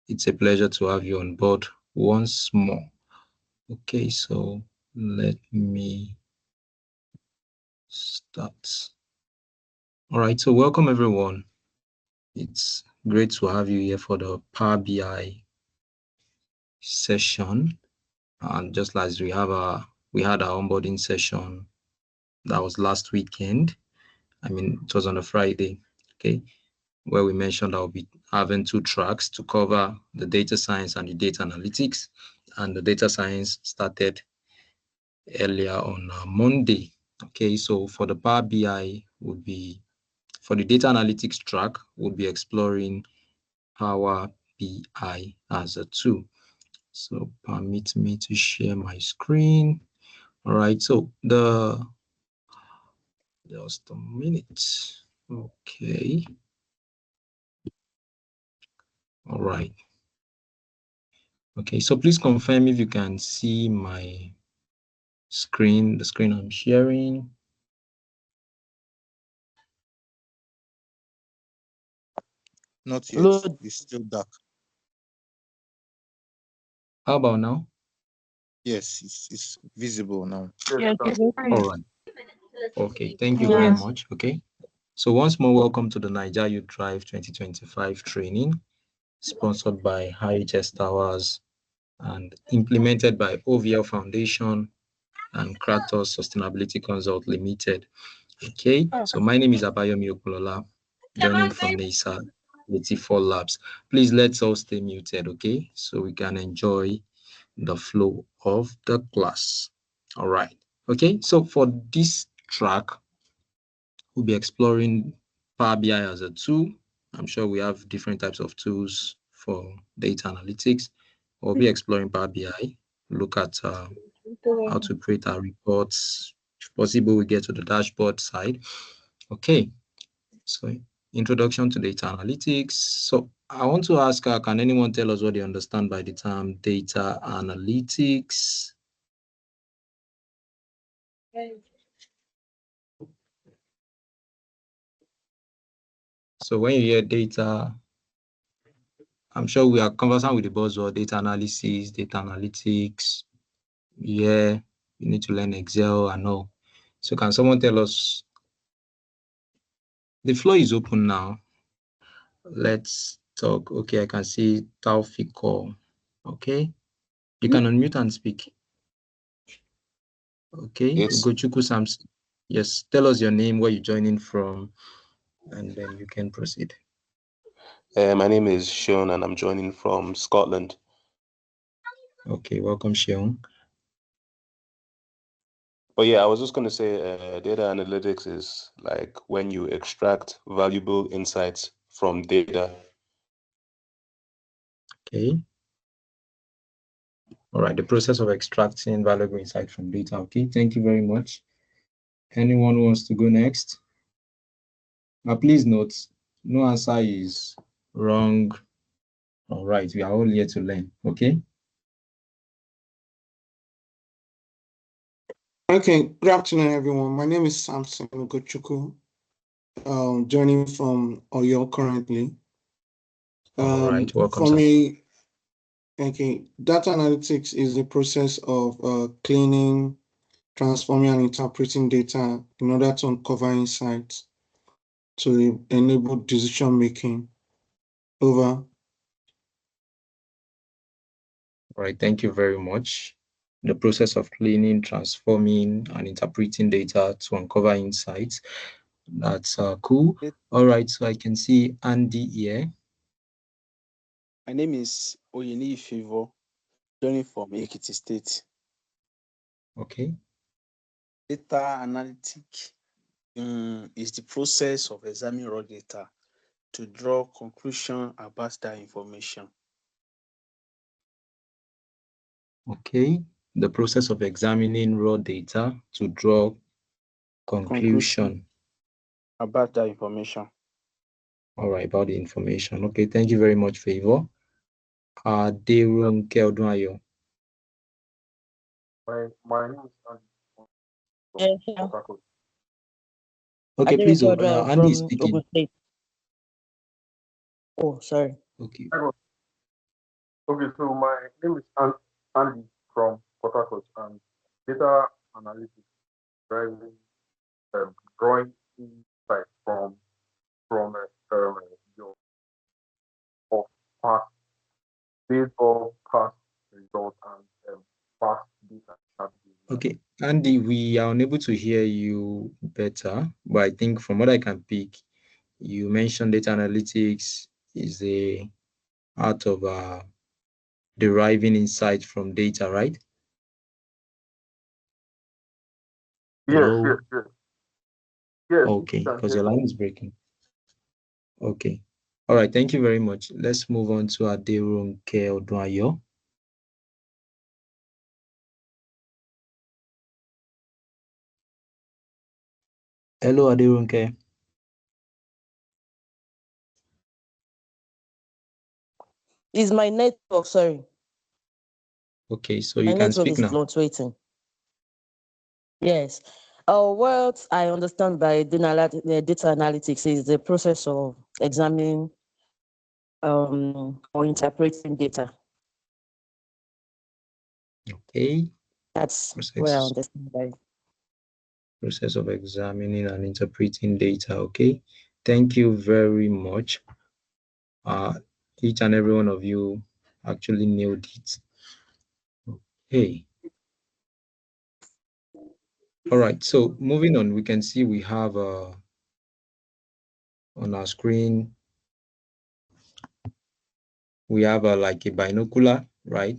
It's a pleasure to have you on board once more. Okay, so let me start. All right, so welcome everyone. It's great to have you here for the Power BI session. And just as we had our onboarding session that was last weekend. I mean, it was on a Friday, okay, where we mentioned I'll be having 2 tracks to cover the data science and the data analytics. And the data science started earlier on Monday. Okay, so for the Power BI would be, for the data analytics track, we'll be exploring Power BI as a tool. So permit me to share my screen. All right, so just a minute. Okay. All right. Okay, so please confirm if you can see my screen, the screen I'm sharing. Not yet. It's still dark. How about now? Yes, it's visible now. Yes, All right. Okay, thank you very much. Okay. So once more, welcome to the Niger Youth Drive 2025 training, sponsored by IHS Towers and implemented by OVL Foundation and Kratos Sustainability Consult Limited. Okay, so my name is Abayomi Okulola, joining from NISA 84 Labs. Please let's all stay muted, okay, so we can enjoy the flow of the class. All right. Okay, so for this track, we'll be exploring Power BI as a tool. I'm sure we have different types of tools for data analytics. We'll be exploring Power BI, look at how to create our reports. If possible, we get to the dashboard side. Okay, so introduction to data analytics. So I want to ask, can anyone tell us what they understand by the term data analytics? So when you hear data, I'm sure we are conversant with the buzzword data analysis, data analytics. Yeah, you need to learn Excel and all. So can someone tell us? The floor is open now. Let's talk. Okay, I can see Taufik call. Okay, you can unmute and speak. Okay, Yes. Ugochukwu Samson. Yes, tell us your name, where you're joining from, and then you can proceed. My name is Sean and I'm joining from Scotland. Okay, welcome, Sean. But yeah, I was just going to say data analytics is like when you extract valuable insights from data. Okay. All right, the process of extracting valuable insight from data. Okay, thank you very much. Anyone who wants to go next? Now, please note, no answer is wrong. All right, we are all here to learn. Okay. Okay, good afternoon, everyone. My name is Samson Ugochukwu, joining from Oyo currently. All right, welcome, for sir. me, okay, data analytics is the process of cleaning, transforming, and interpreting data in order to uncover insights to enable decision making. Over. All right, thank you very much. The process of cleaning, transforming, and interpreting data to uncover insights. That's cool. All right, so I can see Andy here. My name is Oyeni Ifevo, joining from Ekiti State. Okay. Data analytics is the process of examining raw data to draw conclusion about that information. Okay. The process of examining raw data to draw conclusion about that information. All right, about the information. Okay, thank you very much, Favor. Derunke Odunayo. My name is Okay, please, Andy is speaking. Oh, sorry. Okay. Okay, so my name is Andy from Port Harcourt, and data analytics driving drawing insight from your of past based on past results and past data strategies. Okay, Andy, we are unable to hear you better, but I think from what I can pick, you mentioned data analytics is a art of deriving insight from data, right? Yes, Hello? yes, yes. Yes, Okay, you can because hear your me. line is breaking. Okay. All right, thank you very much. Let's move on to Aderunke Odunayo. Hello, Aderunke. Is my network, sorry. Okay, so My you can network speak is now. fluctuating. Yes. What I understand by data analytics is the process of examining or interpreting data. Okay. That's where I understand by. Process of examining and interpreting data. Okay. Thank you very much. Each and every one of you actually nailed it. Okay. All right. So moving on, we can see we have on our screen, we have like a binocular, right?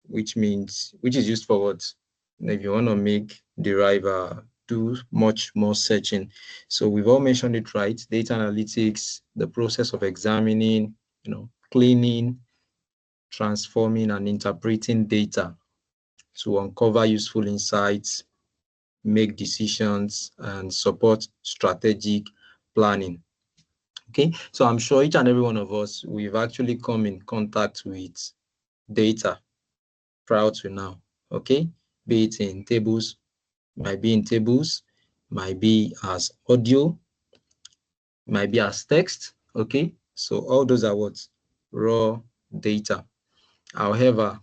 Which is used for what? If you want to derive, do much more searching. So we've all mentioned it, right? Data analytics, the process of examining, cleaning, transforming and interpreting data to uncover useful insights, make decisions, and support strategic planning. Okay, so I'm sure each and every one of us, we've actually come in contact with data prior to now. Okay, be it in tables, might be in tables, might be as audio, might be as text. Okay, so all those are what? Raw data. However,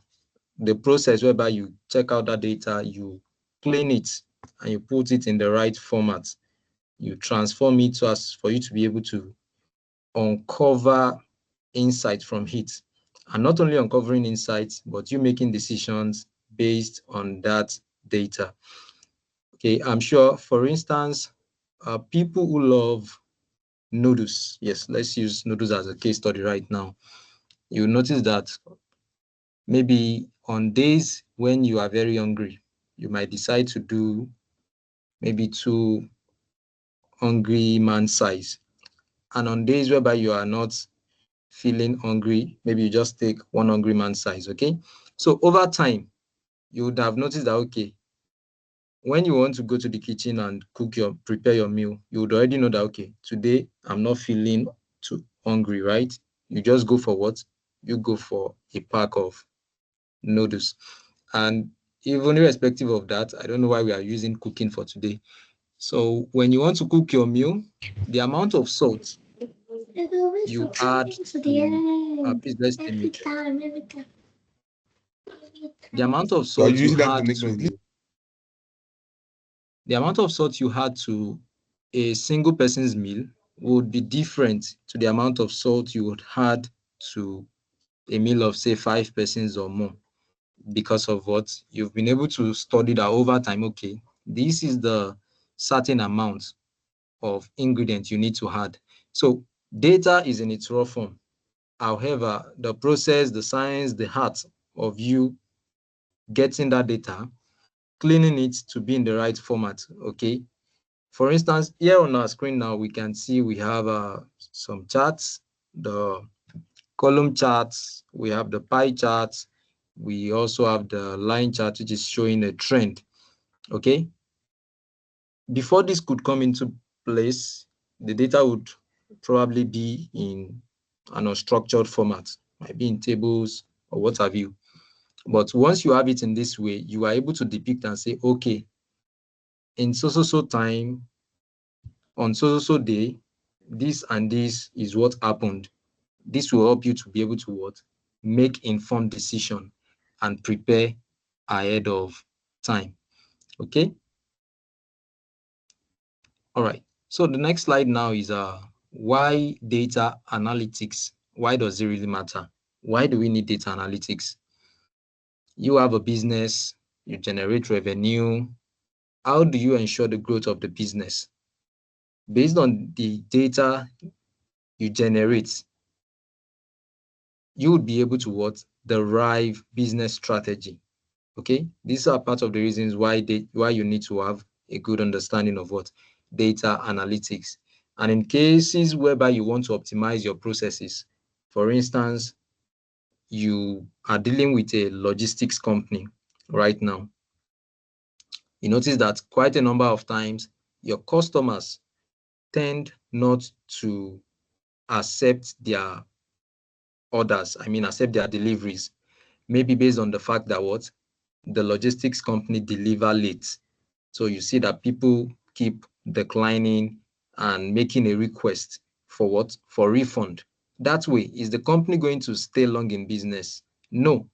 the process whereby you check out that data, you clean it, and you put it in the right format. You transform it so as for you to be able to uncover insight from it. And not only uncovering insights, but you making decisions based on that data. Okay, I'm sure, for instance, people who love noodles, yes, let's use noodles as a case study right now. You notice that maybe on days when you are very hungry, you might decide to do maybe 2 hungry man size. And on days whereby you are not feeling hungry, maybe you just take 1 hungry man size, okay? So over time, you would have noticed that, okay, when you want to go to the kitchen and prepare your meal, you would already know that, okay, today I'm not feeling too hungry, right? You just go for what? You go for a pack of noodles. And even irrespective of that, I don't know why we are using cooking for today. So when you want to cook your meal, the amount of salt you add to please let's limit the amount of So are salt you you using that to add make noise? to the amount of salt you add to a single person's meal would be different to the amount of salt you would add to a meal of, say, 5 persons or more, because of what you've been able to study that over time. Okay, this is the certain amount of ingredients you need to add. So data is in its raw form. However, the process, the science, the art of you getting that data, cleaning it to be in the right format. Okay. For instance, here on our screen now, we can see we have some charts, the column charts, we have the pie charts, we also have the line chart, which is showing a trend. Okay. Before this could come into place, the data would probably be in an unstructured format, might be in tables or what have you. But once you have it in this way, you are able to depict and say, okay, in so time, on so day, this and this is what happened. This will help you to be able to what? Make informed decision and prepare ahead of time. Okay. All right. So the next slide now is why data analytics. Why does it really matter? Why do we need data analytics? You have a business, you generate revenue. How do you ensure the growth of the business? Based on the data you generate, you would be able to what? Derive business strategy. Okay, these are part of the reasons why you need to have a good understanding of what? Data analytics. And in cases whereby you want to optimize your processes, for instance, you are dealing with a logistics company right now. You notice that quite a number of times your customers tend not to accept their orders, accept their deliveries, maybe based on the fact that what? The logistics company deliver late. So you see that people keep declining and making a request for what? For refund. That way, is the company going to stay long in business? No.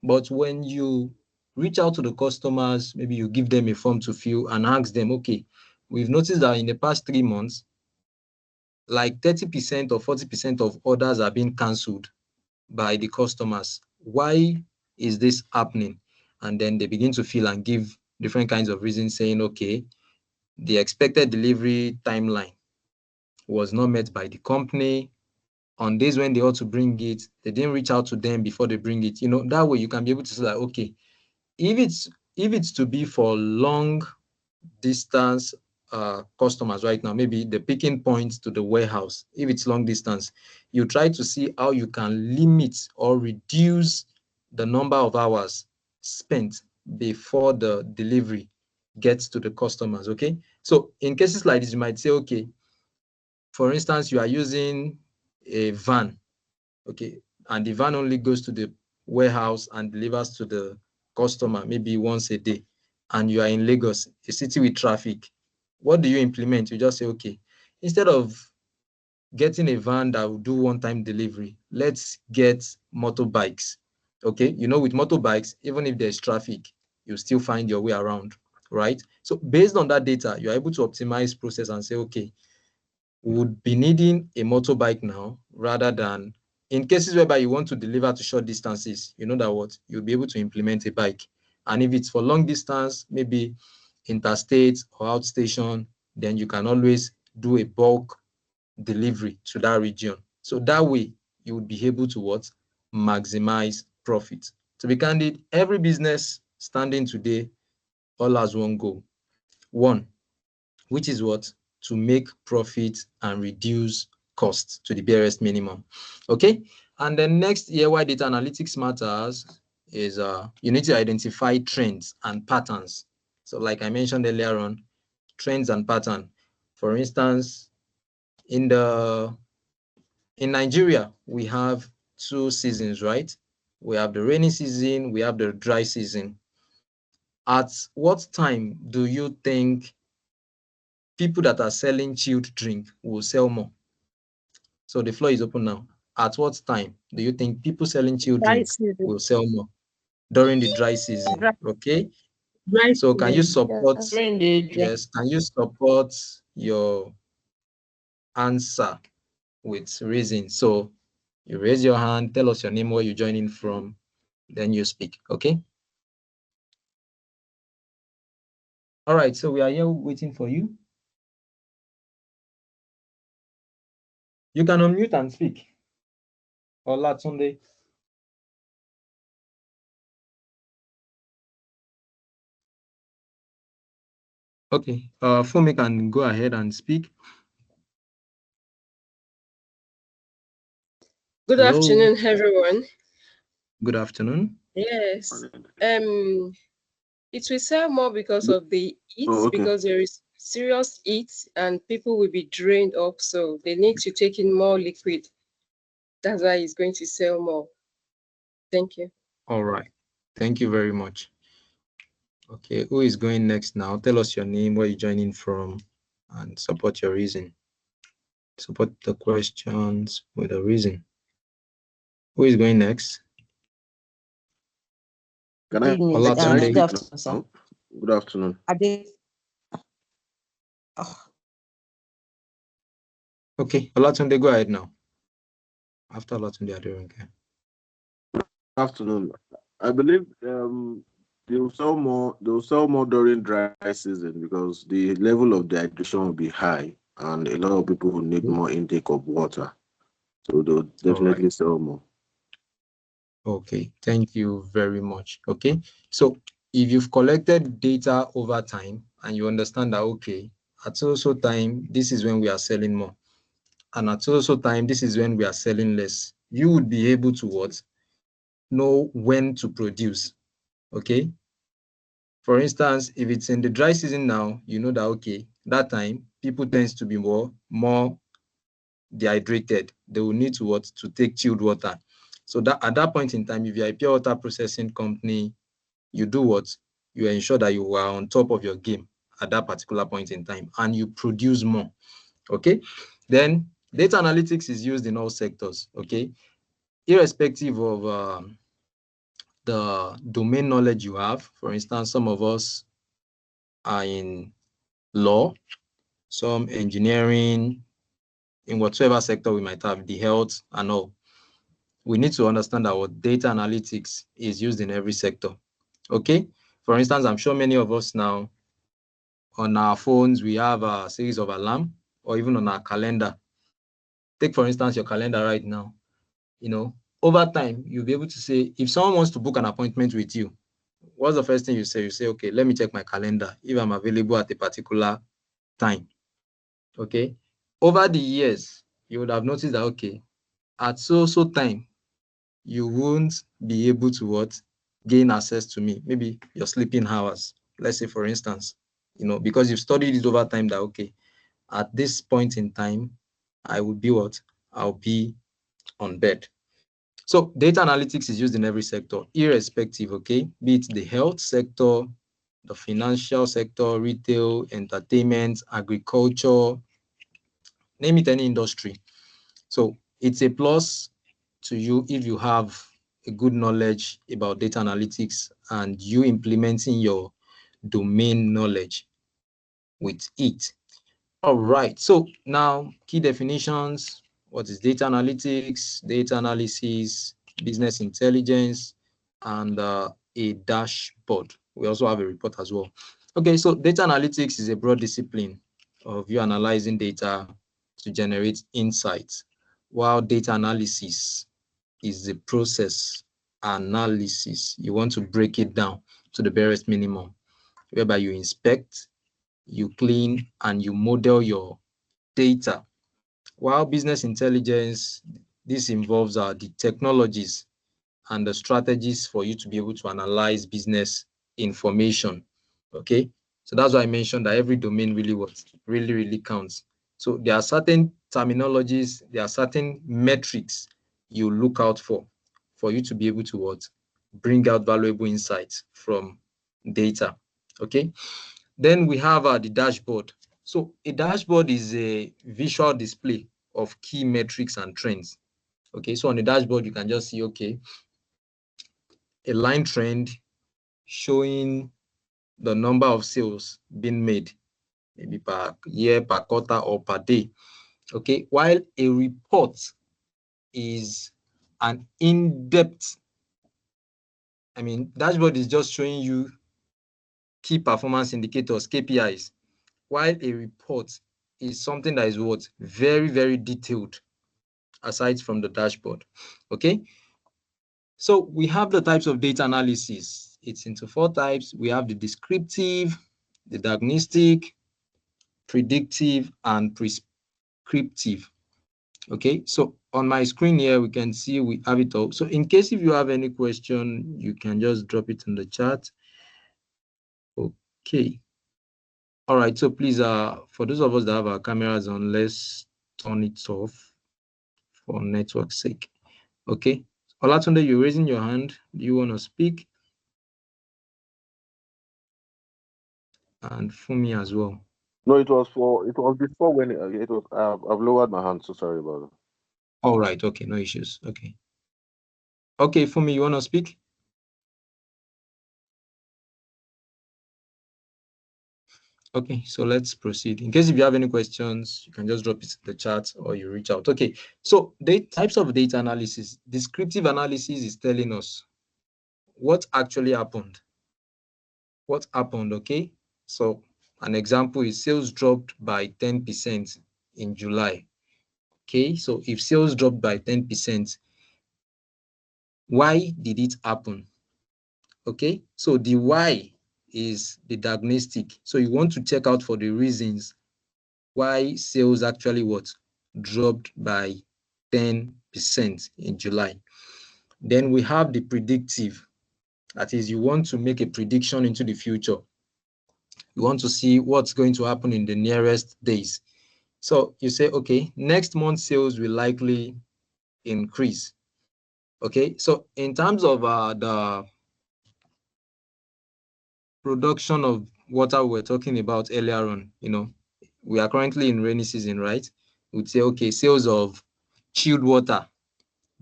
But when you reach out to the customers, maybe you give them a form to fill and ask them, okay, we've noticed that in the past 3 months, like 30% or 40% of orders are being cancelled by the customers. Why is this happening? And then they begin to feel and give different kinds of reasons, saying, okay, the expected delivery timeline was not met by the company. On days when they ought to bring it, they didn't reach out to them before they bring it. That way you can be able to say that, okay, if it's to be for long distance customers right now, maybe the picking point to the warehouse, if it's long distance, you try to see how you can limit or reduce the number of hours spent before the delivery gets to the customers. Okay, so in cases like this, you might say, okay, for instance, you are using a van, okay, and the van only goes to the warehouse and delivers to the customer maybe once a day, and you are in Lagos, a city with traffic. What do you implement? You just say, okay, instead of getting a van that will do one-time delivery, let's get motorbikes. Okay, with motorbikes, even if there's traffic, you still find your way around, right? So based on that data, you're able to optimize process and say, okay, would be needing a motorbike now rather than in cases whereby you want to deliver to short distances, you know that what? You'll be able to implement a bike. And if it's for long distance, maybe interstate or outstation, then you can always do a bulk delivery to that region. So that way you would be able to what? Maximize profit. To be candid, every business standing today all has one goal. One, which is what? To make profit and reduce costs to the barest minimum. Okay. And then next year, why data analytics matters is you need to identify trends and patterns. So like I mentioned earlier on, trends and pattern. For instance, in Nigeria, we have 2 seasons, right? We have the rainy season, we have the dry season. At what time do you think people that are selling chilled drink will sell more? So the floor is open now. At what time do you think people selling chilled Dry drink season. will sell more? During the dry season. Dry- Okay. Dry So can you season. support? During the dry- Yes. Can you support your answer with reason? So you raise your hand, tell us your name, where you're joining from, then you speak. Okay. All right. So we are here waiting for you. You can unmute and speak. Olatunde. Okay. Fumi can go ahead and speak. Good Hello. afternoon, everyone. Good afternoon. Yes. It will sell more because of the heat, because there is serious heat and people will be drained up, so they need to take in more liquid. That's why it's going to sell more. Thank you. All right. Thank you very much. Okay, who is going next now? Tell us your name, where you're joining from, and support your reason. Support the questions with a reason. Who is going next? Can I? Evening, Olatunde. good speak now? afternoon, sir. Good afternoon. Okay, Olatunde, go ahead now. After Olatunde, Aderonke. Afternoon. I believe they'll sell more. They'll sell more during dry season because the level of dehydration will be high, and a lot of people will need more intake of water. So they'll definitely sell more. Okay, thank you very much. Okay, so if you've collected data over time and you understand that, okay, at so time, this is when we are selling more, and at so time, this is when we are selling less, you would be able to what? Know when to produce. Okay. For instance, if it's in the dry season now, you know that, okay, that time people tends to be more dehydrated. They will need to what? To take chilled water. So that at that point in time, if you're a pure water processing company, you do what? You ensure that you are on top of your game at that particular point in time and you produce more. Okay. Then data analytics is used in all sectors. Okay. Irrespective of the domain knowledge you have. For instance, some of us are in law, some engineering, in whatever sector we might have, the health and all. We need to understand that what data analytics is used in every sector. Okay. For instance, I'm sure many of us now on our phones, we have a series of alarm, or even on our calendar. Take, for instance, your calendar right now. You know, over time, you'll be able to say, if someone wants to book an appointment with you, what's the first thing you say? You say, okay, let me check my calendar if I'm available at a particular time. Okay. Over the years, you would have noticed that, okay, at so time, you won't be able to what? Gain access to me. Maybe your sleeping hours. Let's say, for instance, you know, because you've studied it over time that, okay, at this point in time, I will be what? I'll be on bed. So data analytics is used in every sector, irrespective, okay? Be it the health sector, the financial sector, retail, entertainment, agriculture, name it any industry. So it's a plus to you if you have a good knowledge about data analytics and you implementing your domain knowledge with it. All right. So now key definitions. What is data analytics, data analysis, business intelligence, and a dashboard. We also have a report as well. Okay, so data analytics is a broad discipline of you analyzing data to generate insights, while data analysis is the process analysis. You want to break it down to the barest minimum, whereby you inspect, you clean, and you model your data. While business intelligence, this involves the technologies and the strategies for you to be able to analyze business information. Okay, so that's why I mentioned that every domain really counts. So there are certain terminologies, there are certain metrics you look out for you to be able to what? Bring out valuable insights from data. Okay, then we have the dashboard. So a dashboard is a visual display of key metrics and trends. Okay, so on the dashboard, you can just see, okay, a line trend showing the number of sales being made, maybe per year, per quarter, or per day. Okay, while a report is an in-depth, dashboard is just showing you key performance indicators, KPIs, while a report is something that is what? Very detailed, aside from the dashboard. Okay, so we have the types of data analysis. It's into 4 types. We have the descriptive, the diagnostic, predictive, and prescriptive. Okay, so on my screen here, we can see we have it all. So in case if you have any question, you can just drop it in the chat. Okay. All right, so please, for those of us that have our cameras on, let's turn it off for network sake. Okay. Olatunde, you're raising your hand. Do you want to speak? And Fumi as well. No, it was before when it was. I've lowered my hand, so sorry about it. All right. Okay. No issues. Okay. Okay, Fumi, you want to speak? Okay, so let's proceed. In case if you have any questions, you can just drop it in the chat or you reach out. Okay, so the types of data analysis. Descriptive analysis is telling us what actually happened. What happened, okay? So an example is sales dropped by 10% in July. Okay, so if sales dropped by 10%, why did it happen? Okay, so the why is the diagnostic. So you want to check out for the reasons why sales actually dropped by 10% in July. Then we have the predictive. That is, you want to make a prediction into the future. You want to see what's going to happen in the nearest days. So you say, okay, next month sales will likely increase. Okay, so in terms of the production of water we were talking about earlier on, we are currently in rainy season, right? We'd say, okay, sales of chilled water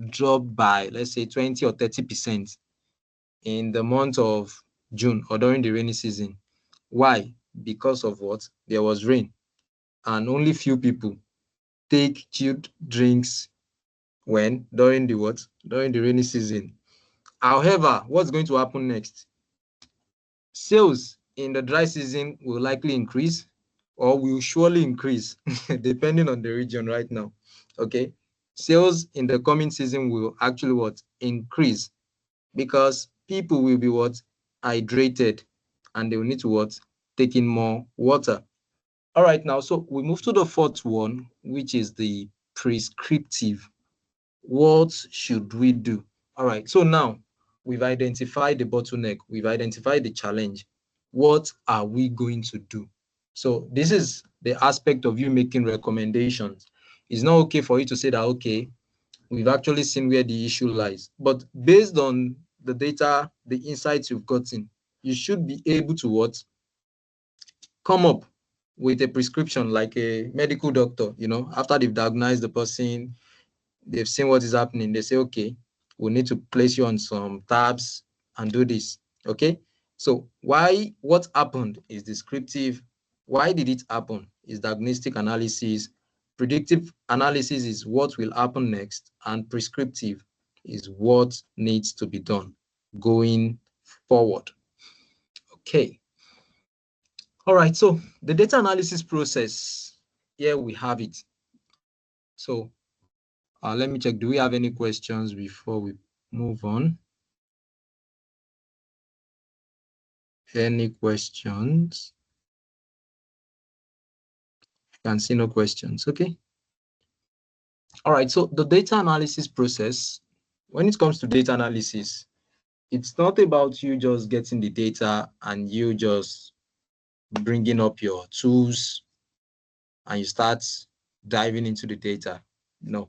dropped by, let's say, 20 or 30% in the month of June or during the rainy season. Why? Because of what? There was rain, and only few people take chilled drinks when? During the what? During the rainy season. However, what's going to happen next? Sales in the dry season will likely increase or will surely increase depending on the region right now. Okay, sales in the coming season will actually increase because people will be hydrated, and they will need to take in more water. All right, now so we move to the fourth one, which is the prescriptive. What should we do? All right, so now we've identified the bottleneck, we've identified the challenge. What are we going to do? So this is the aspect of you making recommendations. It's not okay for you to say that, okay, we've actually seen where the issue lies, but based on the data, the insights you've gotten, you should be able to come up with a prescription like a medical doctor. After they've diagnosed the person, they've seen what is happening, they say, okay, we need to place you on some tabs and do this. Okay, so what happened is descriptive. Why did it happen is diagnostic analysis. Predictive analysis is what will happen next, and prescriptive is what needs to be done going forward. Okay, all right, so the data analysis process, here we have it. So let me check. Do we have any questions before we move on? Any questions? Can see no questions. Okay. All right. So the data analysis process, when it comes to data analysis, it's not about you just getting the data and you just bringing up your tools and you start diving into the data. No,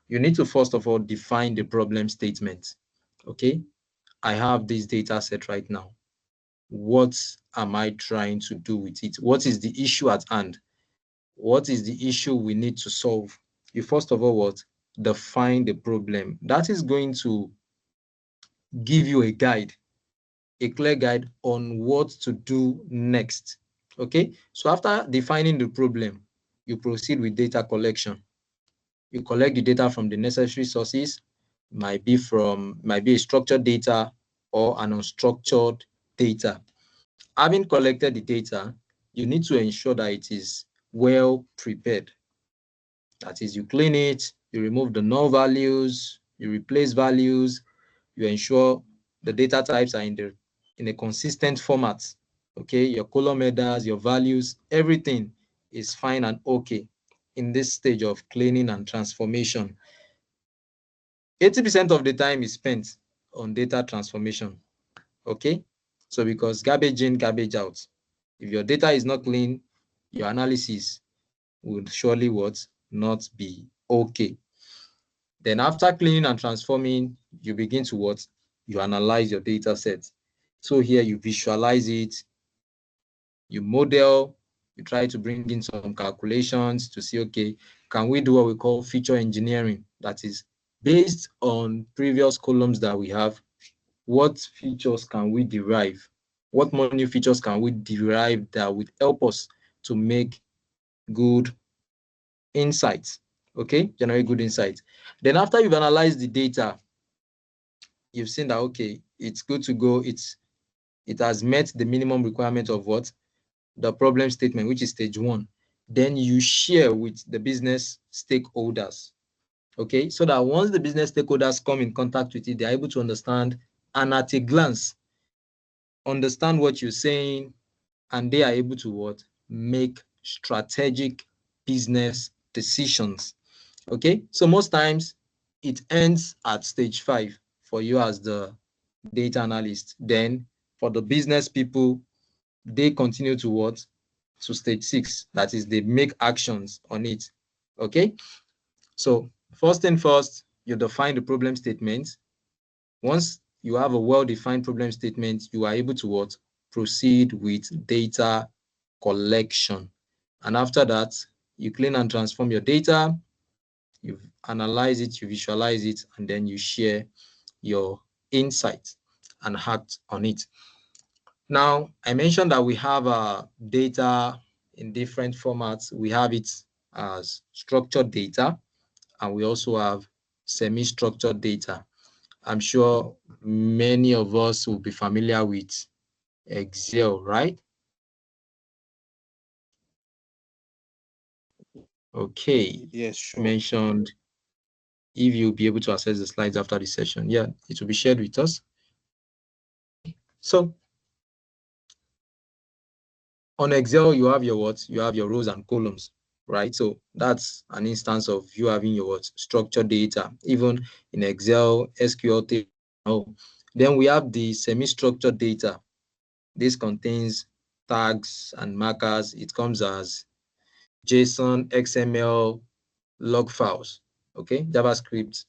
you need to first of all define the problem statement. Okay. I have this data set right now. What am I trying to do with it? What is the issue at hand? What is the issue we need to solve? You first of all define the problem. That is going to give you a guide, a clear guide on what to do next. Okay, so after defining the problem, you proceed with data collection. You collect the data from the necessary sources. Might be a structured data or an unstructured data. Having collected the data, you need to ensure that it is well prepared. That is, you clean it, you remove the null values, you replace values, you ensure the data types are in a consistent format. Okay, your column headers, your values, everything is fine and okay in this stage of cleaning and transformation. 80% of the time is spent on data transformation. Okay, so because garbage in, garbage out. If your data is not clean, your analysis would surely not be okay. Then after cleaning and transforming, you begin to you analyze your data set. So here you visualize it, you model, you try to bring in some calculations to see, okay, can we do what we call feature engineering? That is based on previous columns that we have, what features can we derive? What more new features can we derive that would help us to make good insights? Okay, generate good insights. Then after you've analyzed the data, you've seen that, okay, it's good to go. It has met the minimum requirement of what? The problem statement, which is stage 1. Then you share with the business stakeholders. Okay, so that once the business stakeholders come in contact with it, they're able to understand and at a glance understand what you're saying, and they are able to what? Make strategic business decisions. Okay, so most times it ends at stage 5 for you as the data analyst. Then for the business people, they continue to what? To stage 6. That is, they make actions on it. Okay, so first thing first, you define the problem statement. Once you have a well-defined problem statement, you are able to what? Proceed with data collection. And after that, you clean and transform your data, you analyze it, you visualize it, and then you share your insights and act on it. Now, I mentioned that we have data in different formats. We have it as structured data, and we also have semi-structured data. I'm sure many of us will be familiar with Excel, right? Okay. Yes, sure. Mentioned if you'll be able to access the slides after the session. Yeah, it will be shared with us. So on Excel, you have your what? You have your rows and columns, right? So that's an instance of you having your what? Structured data, even in Excel, SQL table. Then we have the semi-structured data. This contains tags and markers. It comes as JSON, XML, log files, okay? JavaScript,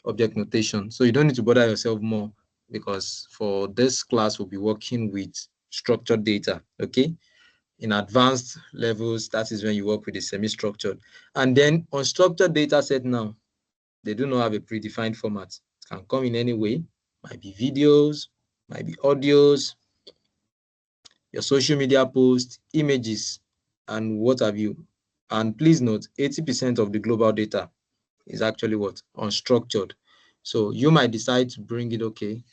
object notation. So you don't need to bother yourself more, because for this class, we'll be working with structured data, okay? In advanced levels, that is when you work with the semi-structured. And then unstructured data set now, they do not have a predefined format. It can come in any way, might be videos, might be audios, your social media posts, images, and what have you. And please note, 80% of the global data is actually what? Unstructured. So you might decide to bring it, okay,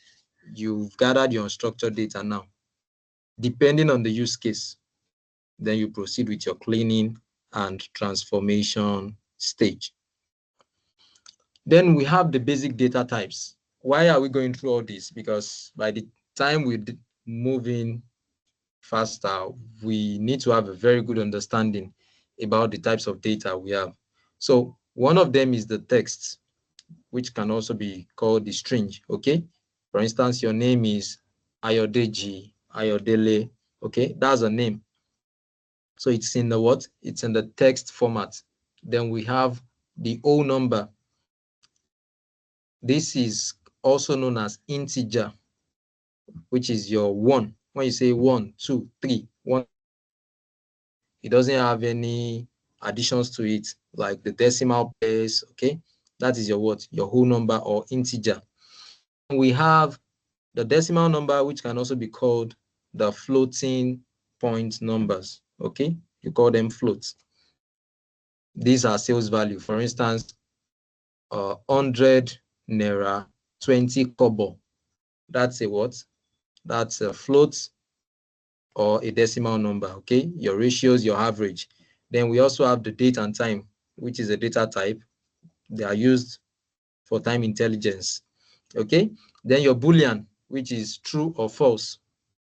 you've gathered your unstructured data now. Depending on the use case, then you proceed with your cleaning and transformation stage. Then we have the basic data types. Why are we going through all this? Because by the time we move in faster, we need to have a very good understanding about the types of data we have. So one of them is the text, which can also be called the string, okay? For instance, your name is Ayodeji, Ayodele, okay? That's a name. So it's in the what? It's in the text format. Then we have the O number. This is also known as integer, which is your 1. When you say 1, 2, 3, 1, it doesn't have any additions to it, like the decimal place, okay? That is your what? Your whole number or integer. We have the decimal number, which can also be called the floating point numbers, okay? You call them floats. These are sales value. For instance, 100 naira, 20 kobo. That's a what? That's a float or a decimal number, okay? Your ratios, your average. Then we also have the date and time, which is a data type. They are used for time intelligence, okay? Then your Boolean, which is true or false,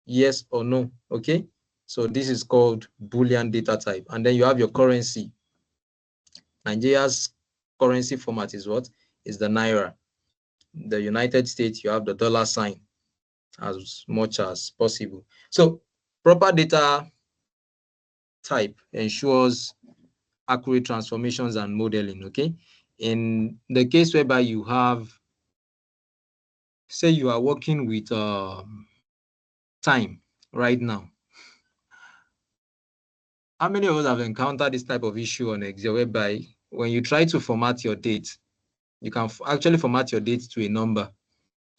yes or no, okay? So this is called Boolean data type. And then you have your currency. Nigeria's currency format is what? Is the Naira. The United States, you have the dollar sign as much as possible. So proper data type ensures accurate transformations and modeling, okay? In the case whereby you have, say you are working with time right now. How many of us have encountered this type of issue on Excel whereby when you try to format your date, You can actually format your date to a number.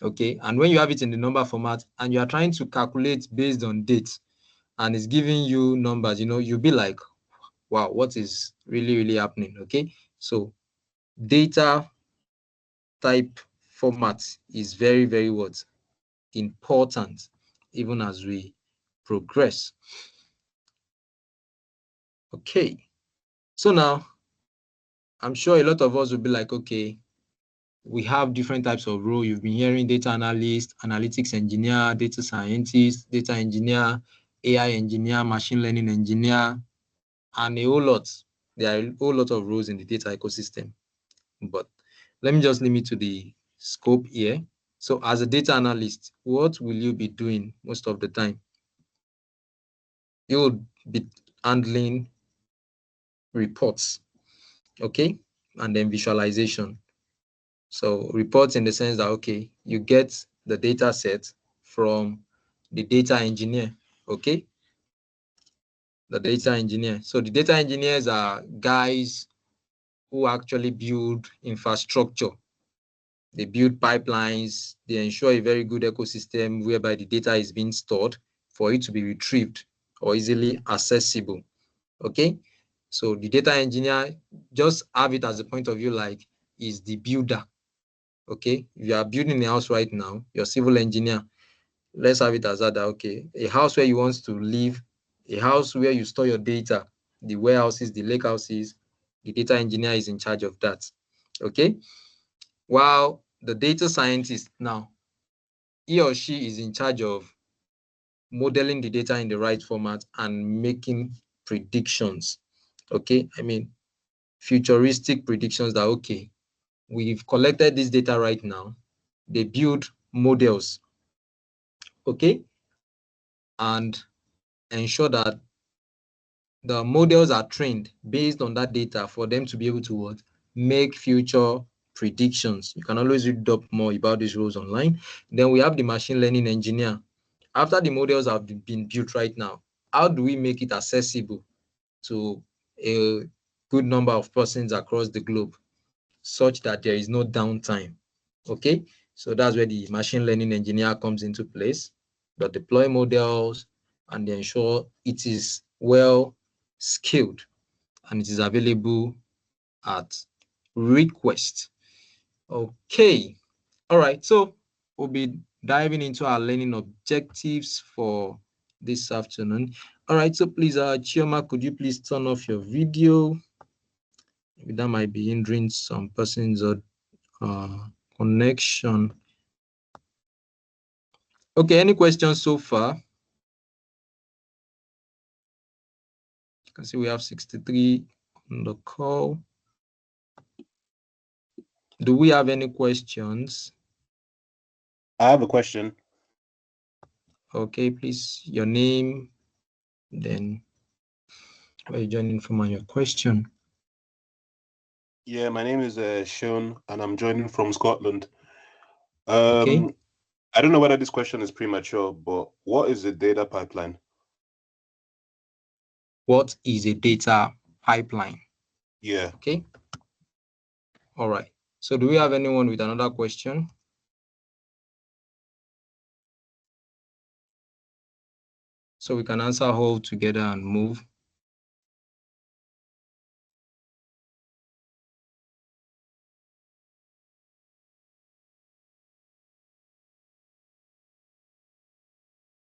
Okay, and when you have it in the number format and you are trying to calculate based on dates and it's giving you numbers, you'll be like, wow, what is really happening? Okay, so data type format is very what important even as we progress. Okay, so now I'm sure a lot of us will be like, okay, we have different types of role. You've been hearing data analyst, analytics engineer, data scientist, data engineer, AI engineer, machine learning engineer, and a whole lot. There are a whole lot of roles in the data ecosystem. But let me just limit to the scope here. So as a data analyst, what will you be doing most of the time? You'll be handling reports, okay? And then visualization. So reports in the sense that, okay, you get the data set from the data engineer, okay? The data engineer. So the data engineers are guys who actually build infrastructure. They build pipelines. They ensure a very good ecosystem whereby the data is being stored for it to be retrieved or easily accessible, okay? So the data engineer, just have it as a point of view like is the builder. Okay, if you are building a house right now, you're civil engineer. Let's have it as that, okay, a house where you want to live, a house where you store your data, the warehouses, the lake houses, the data engineer is in charge of that. Okay, while the data scientist now, he or she is in charge of modeling the data in the right format and making predictions. Okay, I mean, futuristic predictions that, okay, we've collected this data right now. They build models, okay, and ensure that the models are trained based on that data for them to be able to what? Make future predictions. You can always read up more about these roles online. Then we have the machine learning engineer. After the models have been built right now, how do we make it accessible to a good number of persons across the globe such that there is no downtime? Okay, so that's where the machine learning engineer comes into place. They deploy models and they ensure it is well scaled and it is available at request. Okay, all right, so we'll be diving into our learning objectives for this afternoon. All right, so please, Chioma, could you please turn off your video? Maybe that might be hindering some persons' connection. Okay, any questions so far? You can see we have 63 on the call. Do we have any questions? I have a question. Okay, please, your name, then where you joining from and your question. Yeah, my name is Sean, and I'm joining from Scotland. Okay. I don't know whether this question is premature, but what is a data pipeline? What is a data pipeline? Yeah. Okay. All right. So do we have anyone with another question? So we can answer all together and move.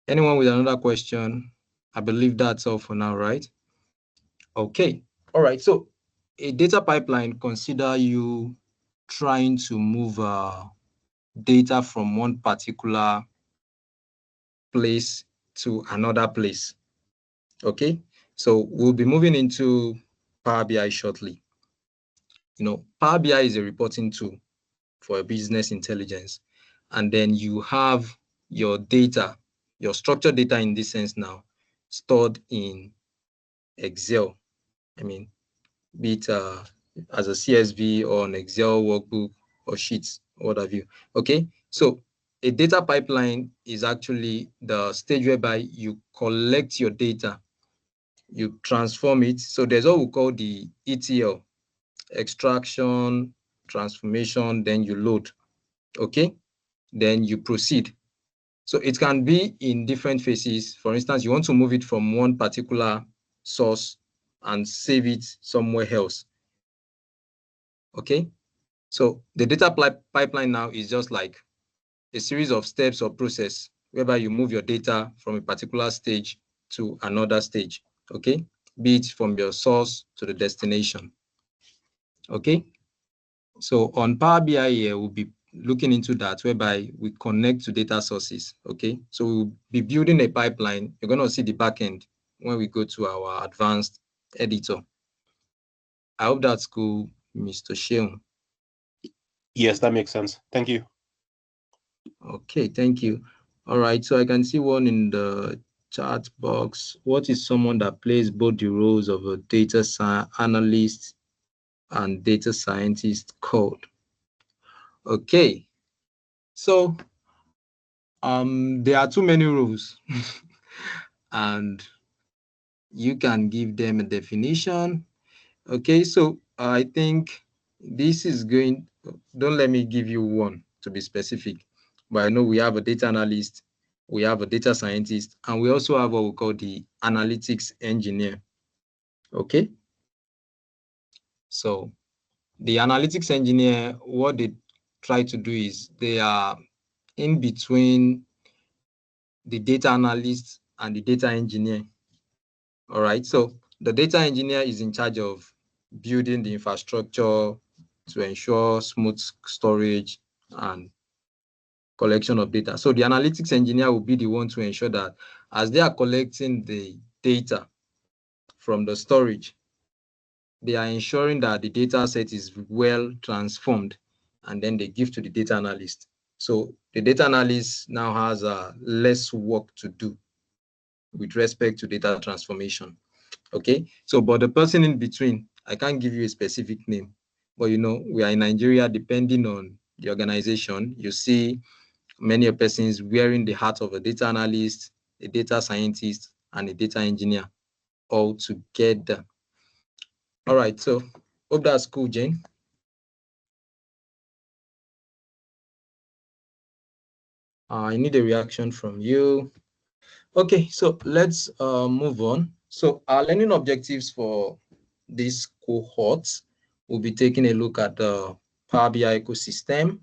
Anyone with another question? I believe that's all for now, right? Okay. All right. So a data pipeline, consider you trying to move data from one particular place to another place. Okay. So we'll be moving into Power BI shortly. Power BI is a reporting tool for business intelligence. And then you have your data, your structured data in this sense now, stored in Excel. I mean, be it as a CSV or an Excel workbook or sheets, what have you. Okay, so a data pipeline is actually the stage whereby you collect your data, you transform it. So there's what we call the ETL, extraction, transformation, then you load. Okay, then you proceed. So it can be in different phases. For instance, you want to move it from one particular source and save it somewhere else. Okay, so the data pipeline now is just like a series of steps or process whereby you move your data from a particular stage to another stage. Okay, be it from your source to the destination. Okay, so on Power BI here, we'll be looking into that whereby we connect to data sources. Okay, so we'll be building a pipeline. You're going to see the backend when we go to our advanced editor. I hope that's cool, Mr. Sheung. Yes, that makes sense. Thank you. Okay, thank you. All right, so I can see one in the chat box. What is someone that plays both the roles of a data analyst and data scientist called? Okay, so there are too many roles and you can give them a definition. Okay, so I think this is going, don't let me give you one to be specific, but I know we have a data analyst, we have a data scientist, and we also have what we call the analytics engineer. Okay, so the analytics engineer, what they try to do is they are in between the data analyst and the data engineer. All right, so the data engineer is in charge of building the infrastructure to ensure smooth storage and collection of data. So the analytics engineer will be the one to ensure that as they are collecting the data from the storage, they are ensuring that the data set is well transformed, and then they give to the data analyst. So the data analyst now has less work to do with respect to data transformation. Okay, so but the person in between, I can't give you a specific name, but you know, we are in Nigeria, depending on the organization, you see many persons wearing the hat of a data analyst, a data scientist, and a data engineer all together. All right, so hope that's cool, Jane. I need a reaction from you. Okay, so let's move on. So our learning objectives for this cohort, we'll be taking a look at the Power BI ecosystem.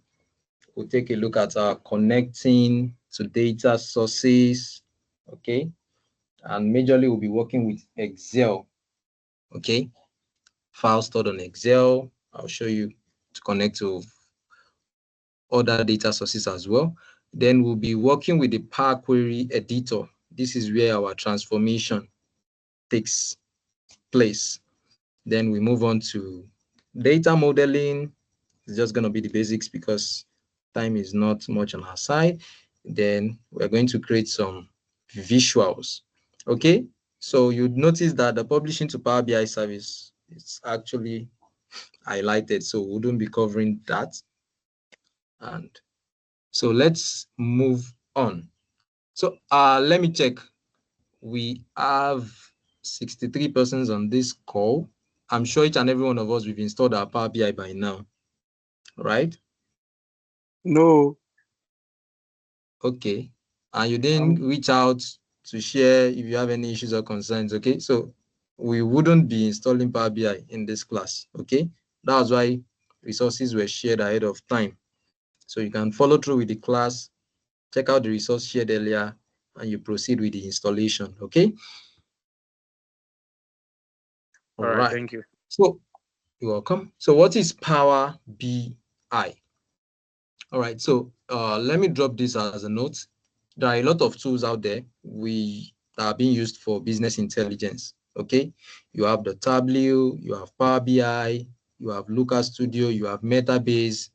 We'll take a look at connecting to data sources, okay? And majorly we'll be working with Excel, okay? Files stored on Excel. I'll show you to connect to other data sources as well. Then we'll be working with the Power Query editor. This is where our transformation takes place. Then we move on to data modeling. It's just going to be the basics because time is not much on our side. Then we're going to create some visuals. Okay, so you'd notice that the publishing to Power BI service is actually highlighted, so we wouldn't be covering that. And so let's move on. So let me check. We have 63 persons on this call. I'm sure each and every one of us, we've installed our Power BI by now, right? No. Okay. And you didn't reach out to share if you have any issues or concerns, okay? So we wouldn't be installing Power BI in this class, okay? That's why resources were shared ahead of time. So you can follow through with the class, check out the resource shared earlier, and you proceed with the installation, okay? All right, thank you. So you're welcome. So what is Power BI? All right, so let me drop this as a note. There are a lot of tools out there that are being used for business intelligence, okay? You have the Tableau, you have Power BI, you have Looker Studio, you have Metabase,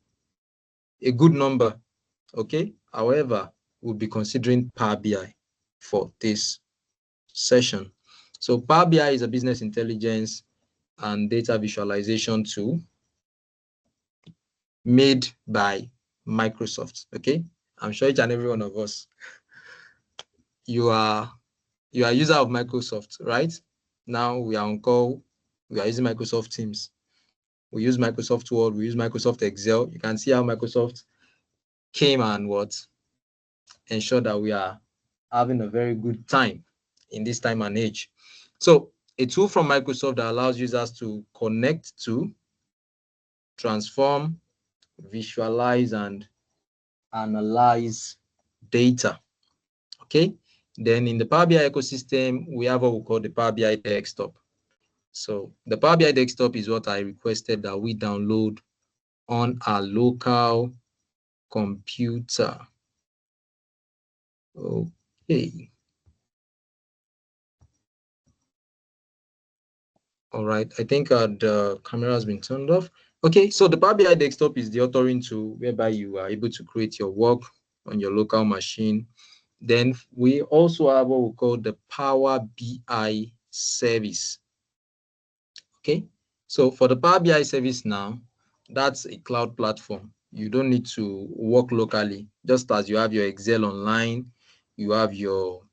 a good number, okay? However, we'll be considering Power BI for this session. So Power BI is a business intelligence and data visualization tool made by Microsoft, okay? I'm sure each and every one of us, you are a user of Microsoft, right? Now we are on call, we are using Microsoft Teams. We use Microsoft Word, we use Microsoft Excel. You can see how Microsoft came and ensure that we are having a very good time in this time and age. So a tool from Microsoft that allows users to connect to, transform, visualize, and analyze data. Okay. Then in the Power BI ecosystem, we have what we call the Power BI desktop. So the Power BI desktop is what I requested that we download on our local computer. Okay. All right, I think the camera has been turned off. Okay, so the Power BI desktop is the authoring tool whereby you are able to create your work on your local machine. Then we also have what we call the Power BI service. Okay, so for the Power BI service now, that's a cloud platform. You don't need to work locally. Just as you have your Excel online, you have your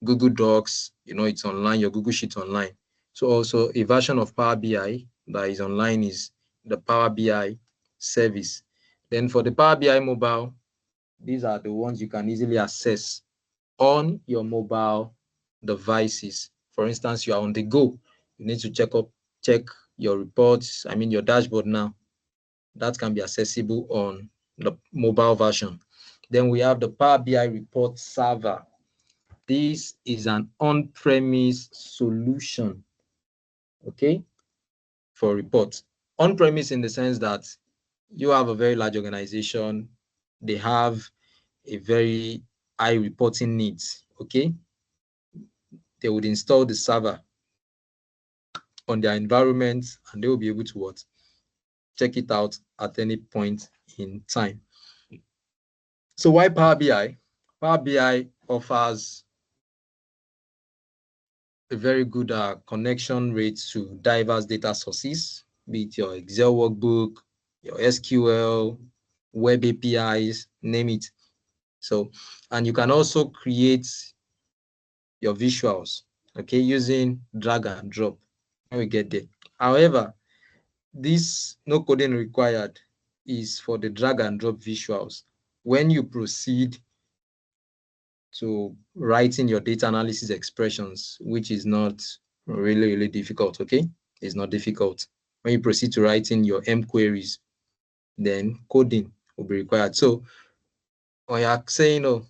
Google Docs, it's online, your Google Sheet online. So also a version of Power BI that is online is the Power BI service. Then for the Power BI mobile, these are the ones you can easily access on your mobile devices. For instance, you are on the go. You need to check your reports, your dashboard now. That can be accessible on the mobile version. Then we have the Power BI report server. This is an on-premise solution, okay, for reports. On-premise in the sense that you have a very large organization, they have a very high reporting needs, okay? They would install the server on their environment and they will be able to check it out at any point in time. So why Power BI? Power BI offers a very good connection rate to diverse data sources, be it your Excel workbook, your SQL, web APIs, name it. So, and you can also create your visuals, okay, using drag and drop when we get there. However, this no coding required is for the drag and drop visuals. When you proceed to writing your data analysis expressions, which is not really difficult, okay? It's not difficult. When you proceed to writing your M queries, then coding will be required. So when you're saying, oh,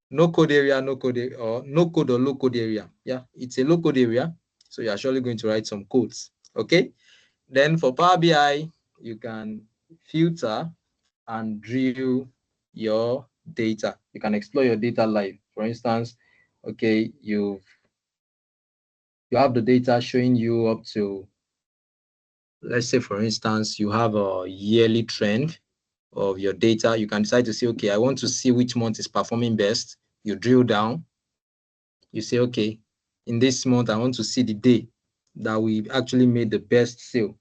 no code area, or no code or low code area, yeah, it's a low code area. So you're surely going to write some codes, okay? Then for Power BI, you can filter and drill your data. You can explore your data live. For instance, okay, you have the data showing you up to, let's say, for instance, you have a yearly trend of your data. You can decide to say, okay, I want to see which month is performing best. You drill down. You say, okay, in this month, I want to see the day that we actually made the best sale.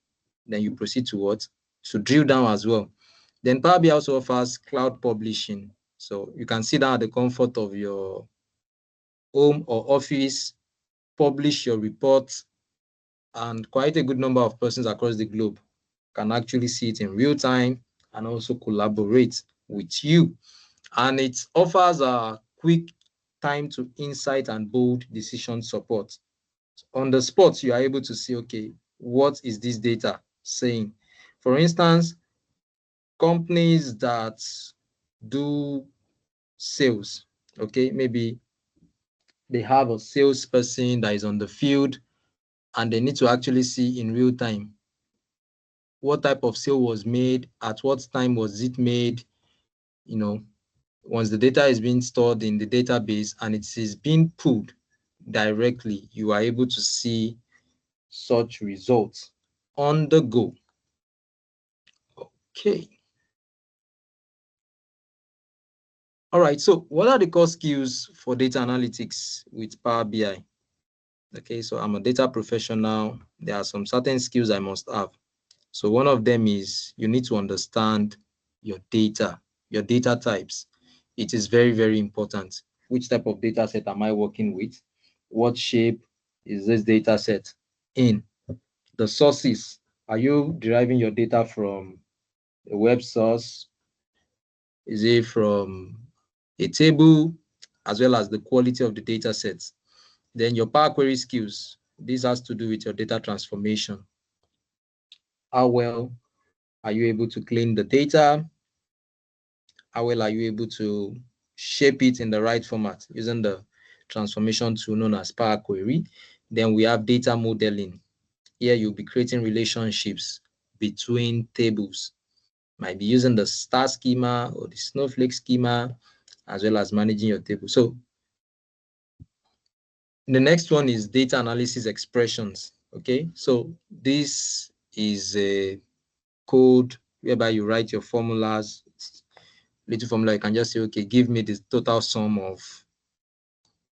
Then you proceed to what? To drill down as well. Then Power BI also offers cloud publishing. So you can sit down at the comfort of your home or office, publish your reports, and quite a good number of persons across the globe can actually see it in real time and also collaborate with you. And it offers a quick time to insight and bold decision support. On the spot, you are able to see, okay, what is this data saying? For instance, companies that do sales, okay, maybe they have a salesperson that is on the field and they need to actually see in real time what type of sale was made, at what time was it made. Once the data is being stored in the database and it is being pulled directly, you are able to see such results on the go. Okay. All right, so what are the core skills for data analytics with Power BI? Okay, so I'm a data professional. There are some certain skills I must have. So one of them is you need to understand your data types. It is very, very important. Which type of data set am I working with? What shape is this data set in? The sources Are you deriving your data from a web source? Is it from a table, as well as the quality of the data sets? Then your Power Query skills. This has to do with your data transformation. How well are you able to clean the data? How well are you able to shape it in the right format using the transformation tool known as Power Query? Then we have data modeling. Here you'll be creating relationships between tables. Might be using the star schema or the snowflake schema, as well as managing your table. So the next one is data analysis expressions. Okay, so this is a code whereby you write your formulas. Little formula, you can just say, okay, give me the total sum of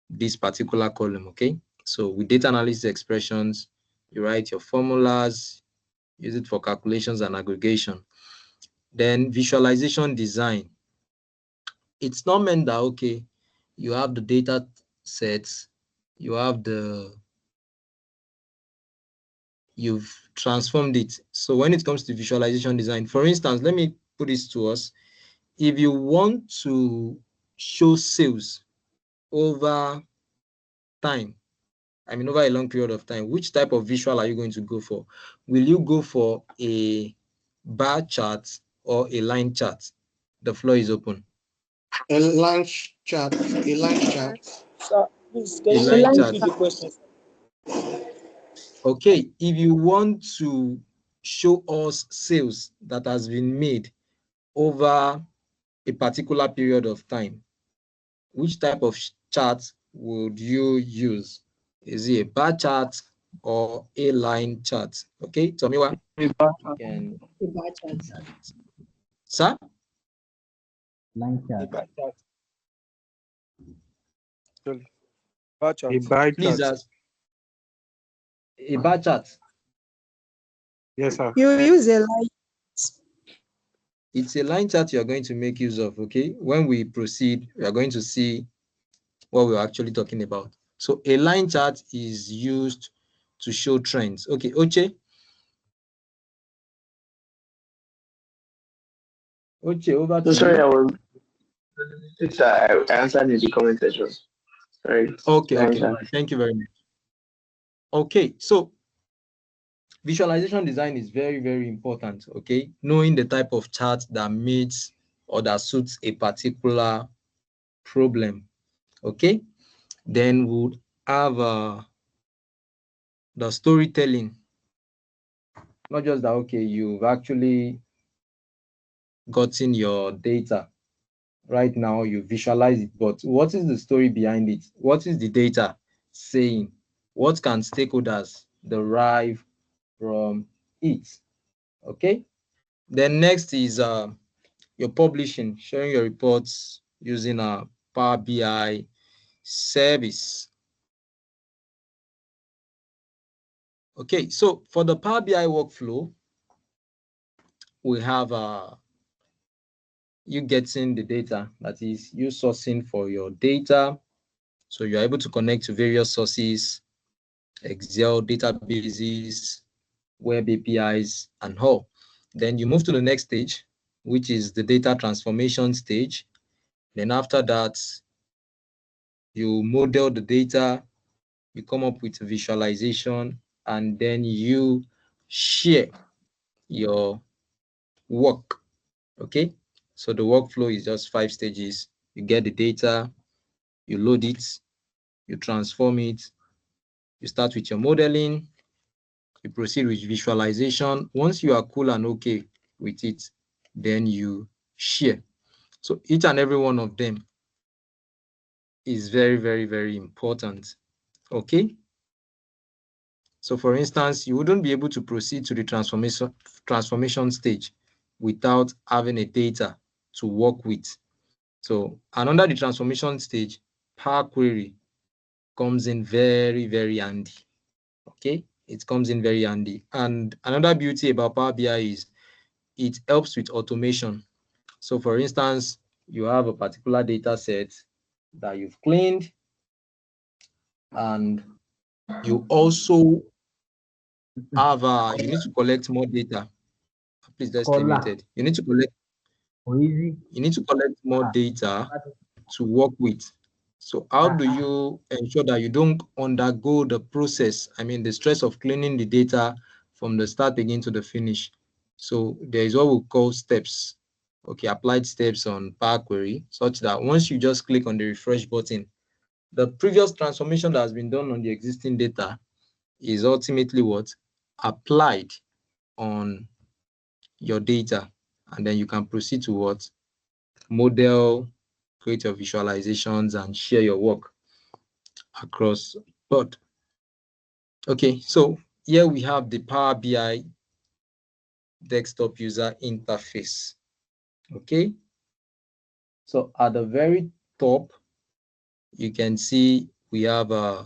this particular column. Okay, so with data analysis expressions, you write your formulas, use it for calculations and aggregation. Then visualization design. It's not meant that, okay, you have the data sets, you've transformed it. So when it comes to visualization design, for instance, let me put this to us. If you want to show sales over time, I mean, over a long period of time, which type of visual are you going to go for? Will you go for a bar chart or a line chart? The floor is open. A line chart. A line chart. So, please, can A you line chart. repeat the question? Okay, if you want to show us sales that has been made over a particular period of time, which type of chart would you use? Is it a bar chart or a line chart? Okay, Tomiwa. A bar chart. Can... A bar chart. Sir? Line A chart. bar chart. Sorry. Bar chart. A bar Please chart. ask. A bar chart. Yes, sir. You use a line. It's a line chart you're going to make use of, okay? When we proceed, we are going to see what we're actually talking about. So a line chart is used to show trends. Okay, Oche. Oche, over to sorry, you. I answered in the comment section. Sorry. Okay. Thank you very much. Okay, so visualization design is very, very important, okay? Knowing the type of chart that meets or that suits a particular problem, okay? Then we'll have the storytelling. Not just that, okay, you've actually gotten your data. Right now, you visualize it, but what is the story behind it? What is the data saying? What can stakeholders derive from it? Okay. Then next is your publishing, sharing your reports using a Power BI service. Okay, so for the Power BI workflow, we have you getting the data, that is you sourcing for your data. So you're able to connect to various sources, Excel databases, web APIs, and all. Then you move to the next stage, which is the data transformation stage. Then after that, you model the data, you come up with visualization, and then you share your work. Okay, so the workflow is just 5 stages. You get the data, you load it, you transform it, you start with your modeling, you proceed with visualization. Once you are cool and okay with it, then you share. So each and every one of them is very, very, very important. Okay. So for instance, you wouldn't be able to proceed to the transformation stage without having a data to work with. So, and under the transformation stage, Power Query comes in very, very handy. Okay, it comes in very handy. And another beauty about Power BI is it helps with automation. So for instance, you have a particular data set that you've cleaned, and you also have you need to collect more data. Please, let's stay muted. You need to collect more data to work with. So how do you ensure that you don't undergo the process? I mean, the stress of cleaning the data from the start begin to the finish. So there is what we call steps. Okay, applied steps on Power Query, such that once you just click on the refresh button, the previous transformation that has been done on the existing data is ultimately what? Applied on your data. And then you can proceed to what? Model, create your visualizations, and share your work across board. Okay, so here we have the Power BI desktop user interface. Okay, so at the very top, you can see we have the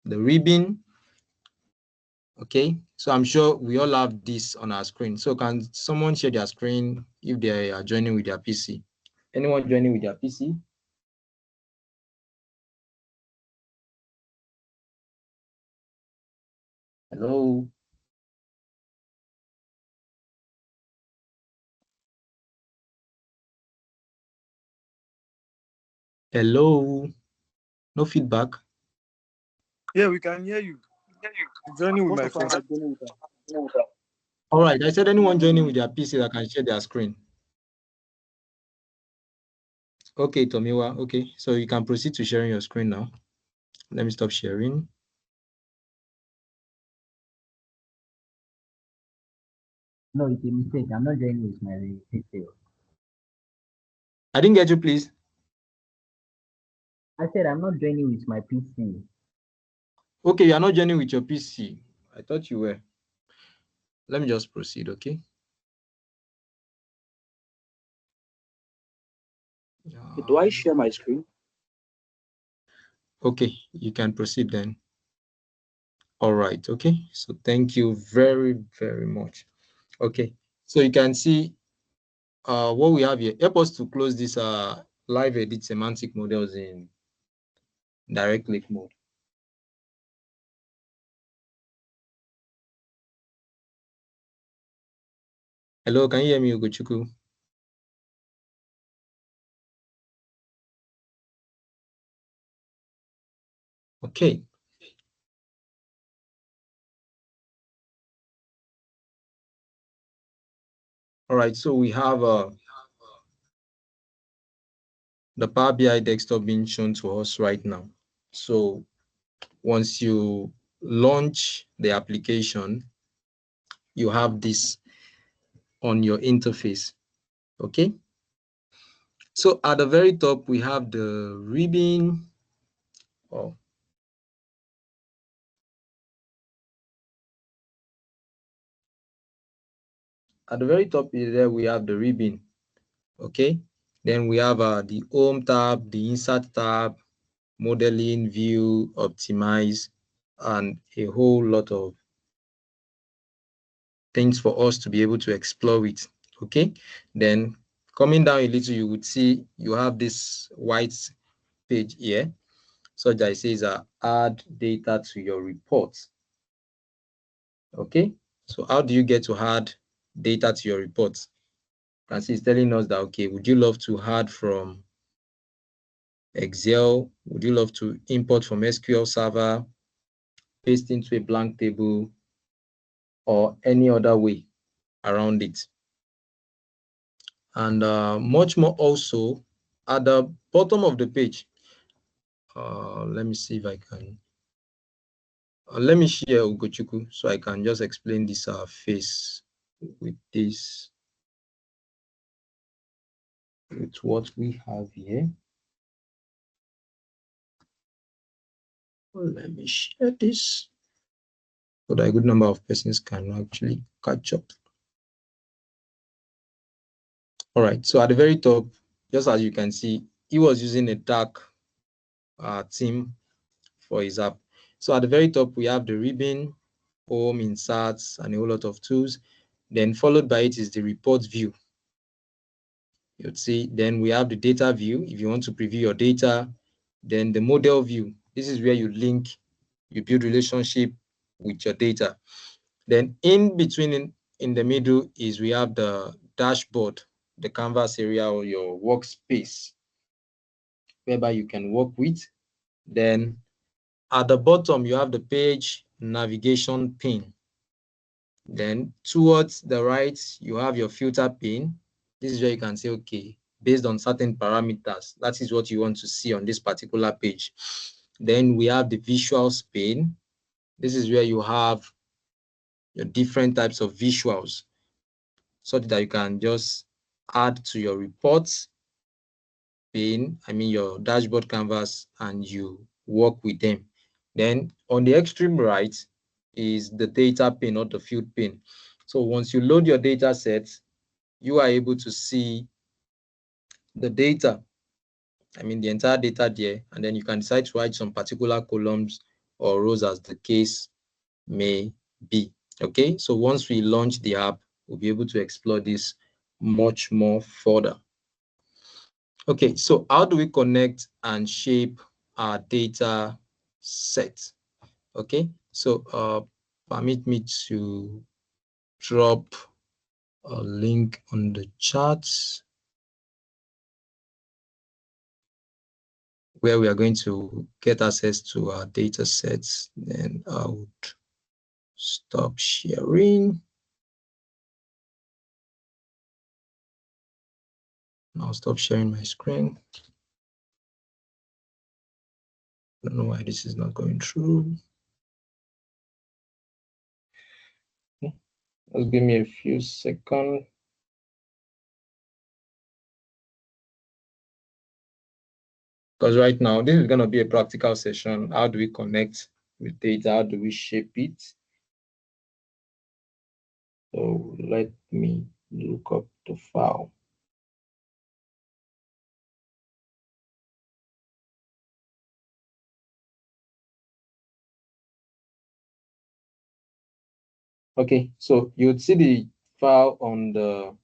ribbon. Okay, so I'm sure we all have this on our screen. So can someone share their screen if they are joining with their PC? Anyone joining with their PC? Hello? Hello? No feedback? Yeah, we can hear you. Joining with my phone. All right, I said anyone joining with their PC that can share their screen. Okay, Tomiwa, okay. So you can proceed to sharing your screen now. Let me stop sharing. No, it's a mistake. I'm not joining with my PC. I didn't get you, please. I said I'm not joining with my PC. Okay, you are not joining with your PC. I thought you were. Let me just proceed, okay? Do I share my screen? Okay, you can proceed then. All right, okay. So thank you very, very much. Okay, so you can see what we have here. Help us to close this live edit semantic models in direct click mode. Hello, can you hear me, Ugochukwu? Okay. All right, so we have the Power BI desktop being shown to us right now. So once you launch the application, you have this on your interface, okay? So at the very top, we have the ribbon. Oh. At the very top there, we have the ribbon, okay? Then we have the Home tab, the Insert tab, Modeling, View, Optimize, and a whole lot of things for us to be able to explore it, okay? Then coming down a little, you would see you have this white page here, such that it says add data to your reports, okay? So how do you get to add data to your reports? You can see it's telling us that, okay, would you love to add from Excel? Would you love to import from SQL Server, paste into a blank table, or any other way around it? And much more also at the bottom of the page. Let me see if I can. Let me share Ugochukwu so I can just explain this face with this, with what we have here. Let me share this so that a good number of persons can actually catch up. All right, so at the very top, just as you can see, he was using a dark theme for his app. So at the very top, we have the ribbon, home, inserts, and a whole lot of tools. Then followed by it is the report view. You'd see, then we have the data view if you want to preview your data. Then the model view. This is where you link, you build relationship with your data. Then in between, in the middle is we have the dashboard, the canvas area or your workspace, whereby you can work with. Then at the bottom, you have the page navigation pane. Then towards the right, you have your filter pane. This is where you can say, okay, based on certain parameters, that is what you want to see on this particular page. Then we have the visuals pane. This is where you have your different types of visuals, so that you can just add to your reports pane, your dashboard canvas, and you work with them. Then on the extreme right is the data pane or the field pane. So once you load your data sets, you are able to see the data, the entire data there, and then you can decide to write some particular columns or rows as the case may be. Okay, so once we launch the app, we'll be able to explore this much more further. Okay, so how do we connect and shape our data set? Okay, so permit me to drop a link on the chat where we are going to get access to our data sets. Then I would stop sharing. I'll stop sharing my screen. I don't know why this is not going through. Just give me a few seconds. Because right now, this is going to be a practical session. How do we connect with data? How do we shape it? So let me look up the file. Okay, so you'd see the file on the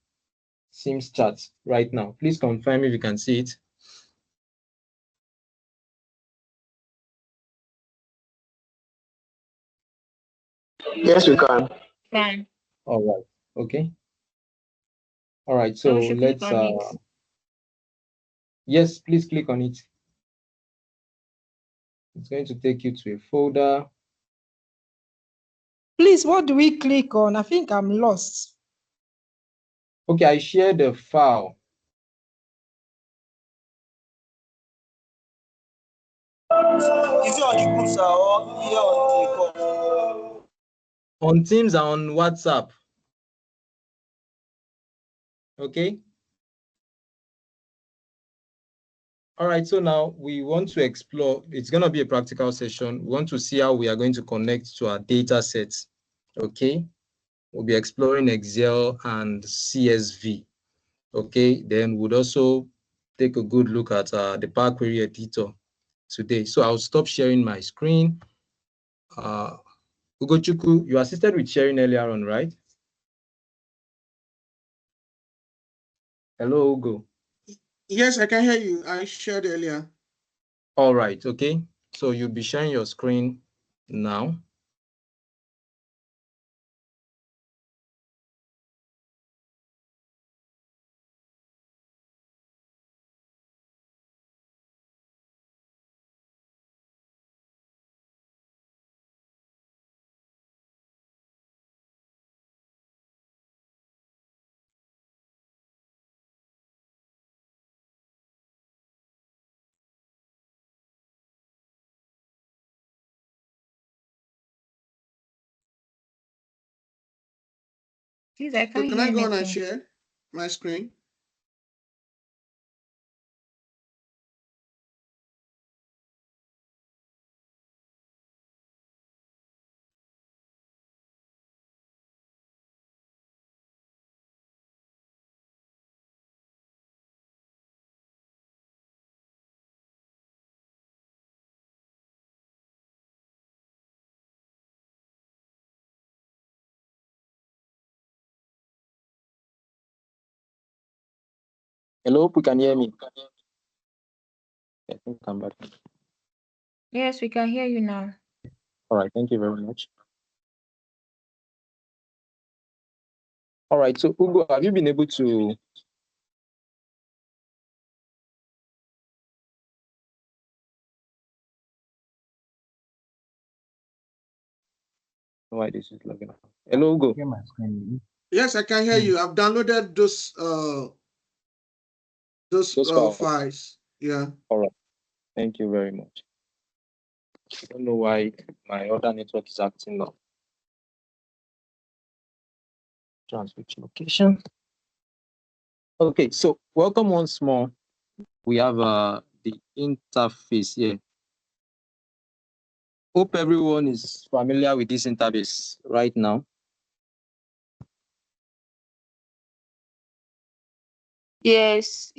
Sims chat right now. Please confirm if you can see it. Yes, we can. Fine. All right. Okay. All right. So let's. Yes, please click on it. It's going to take you to a folder. Please, what do we click on? I think I'm lost. Okay, I shared the file. Is it on the group, sir, or here on the call? On Teams and on WhatsApp. Okay. All right, so now we want to explore, it's going to be a practical session. We want to see how we are going to connect to our data sets. Okay. We'll be exploring Excel and CSV. Okay. Then we'll also take a good look at the Power Query Editor today. So I'll stop sharing my screen. Ugochukwu, you assisted with sharing earlier on, right? Hello, Ugo. Yes, I can hear you. I shared earlier. All right, okay. So you'll be sharing your screen now. Please, I So can't can hear I go on and anything. share my screen? Hello, hope you can hear me. I think I'm back. Yes, we can hear you now. All right, thank you very much. All right. So Ugo, have you been able to? Why this is logging out? Hello, Ugo. Yes, I can hear you. I've downloaded those files. Yeah. All right. Thank you very much. I don't know why my other network is acting up. Switch location. Okay, so welcome once more. We have the interface here. Hope everyone is familiar with this interface right now. Yes.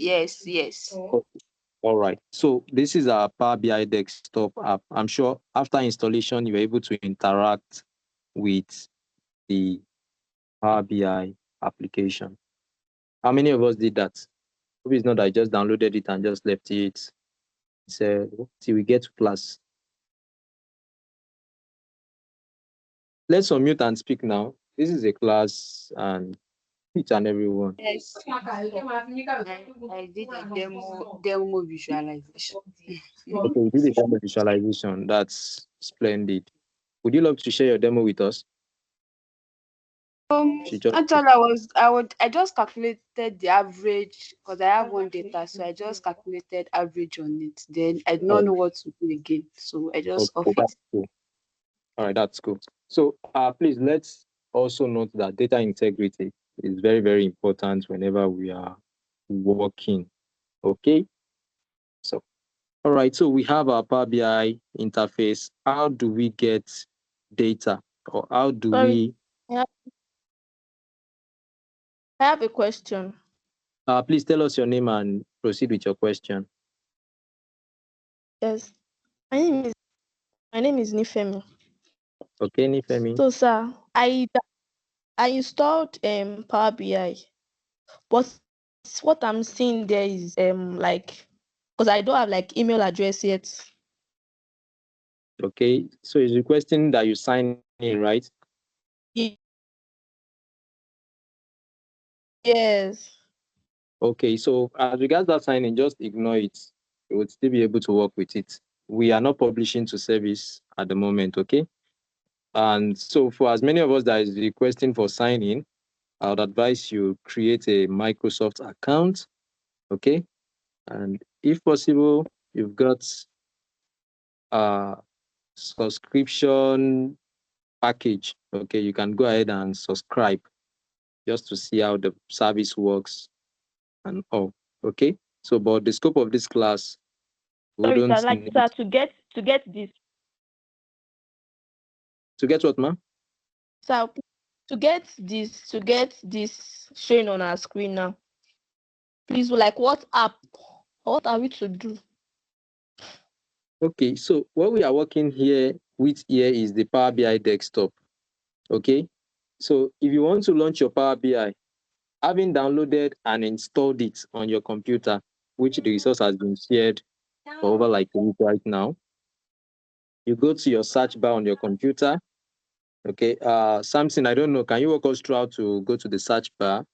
All right. So this is our Power BI desktop app. I'm sure after installation, you're able to interact with the Power BI application. How many of us did that? Hope it's not that I just downloaded it and just left it. So till we get to class. Let's unmute and speak now. This is a class and each and everyone. Yes. I did a demo visualization. Okay, we did a demo visualization. That's splendid. Would you love to share your demo with us? Actually, I just calculated the average because I have one data, so I just calculated average on it. Then I do not know what to do again, so I just off it. Cool. All right, that's cool. So please let's also note that data integrity is very, very important whenever we are working. Okay. So, all right. So we have our Power BI interface. How do we get data, or how do we? I have a question. Please tell us your name and proceed with your question. Yes, my name is Nifemi. Okay, Nifemi. So, sir, I installed Power BI, but what I'm seeing there is like, because I don't have like email address yet. Okay, so it's requesting that you sign in, right? Yes. Okay, so as regards that signing, just ignore it. You would still be able to work with it. We are not publishing to service at the moment, okay? And so for as many of us that is requesting for signing, I would advise you create a Microsoft account, okay? And if possible, you've got a subscription package, okay? You can go ahead and subscribe just to see how the service works and all, okay? So, but the scope of this class, Sorry, sir, like, sir, to get this. To get what, ma'am? So to get this showing on our screen now, please, like, what app? What are we to do? Okay, so what we are working here with here is the Power BI desktop. Okay, so if you want to launch your Power BI, having downloaded and installed it on your computer, which the resource has been shared for over like a week right now, you go to your search bar on your computer. Okay, Samson, I don't know, can you walk us through how to go to the search bar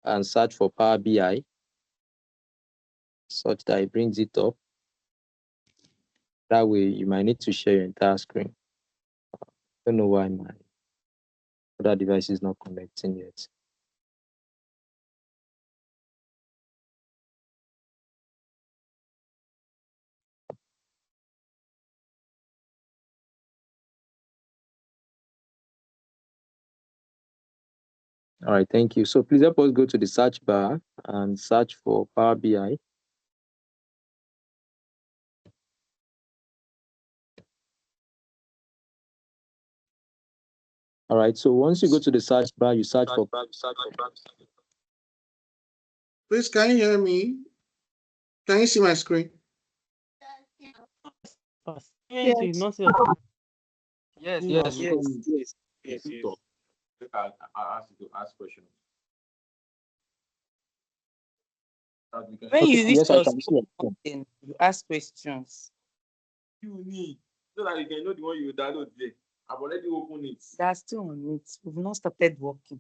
and search for Power BI such that it brings it up? That way you might need to share your entire screen. I don't know why my other device is not connecting yet. All right, thank you. So please help us go to the search bar and search for Power BI. All right, so once you go to the search bar, you search for. Please, can you hear me? Can you see my screen? Yes. Yes. I ask you to ask questions. When you reach yes, your I can see screen, you ask questions. You need so that you can know the one you download there. I've already opened it. That's still on it. We've not started working.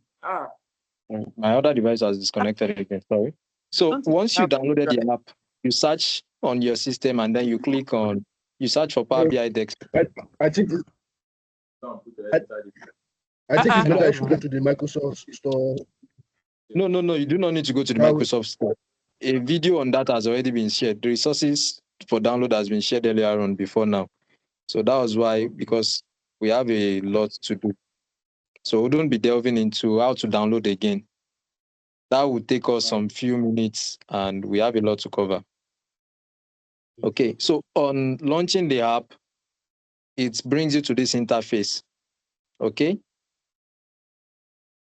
My other device has disconnected again. Sorry. So once you downloaded the app, you search on your system and then you search for Power BI Desktop. I think it's better if you go to the Microsoft store. No. You do not need to go to the Microsoft store. A video on that has already been shared. The resources for download has been shared earlier on before now. So that was why, because we have a lot to do. So we don't be delving into how to download again. That would take us some few minutes and we have a lot to cover. Okay, so on launching the app, it brings you to this interface. Okay.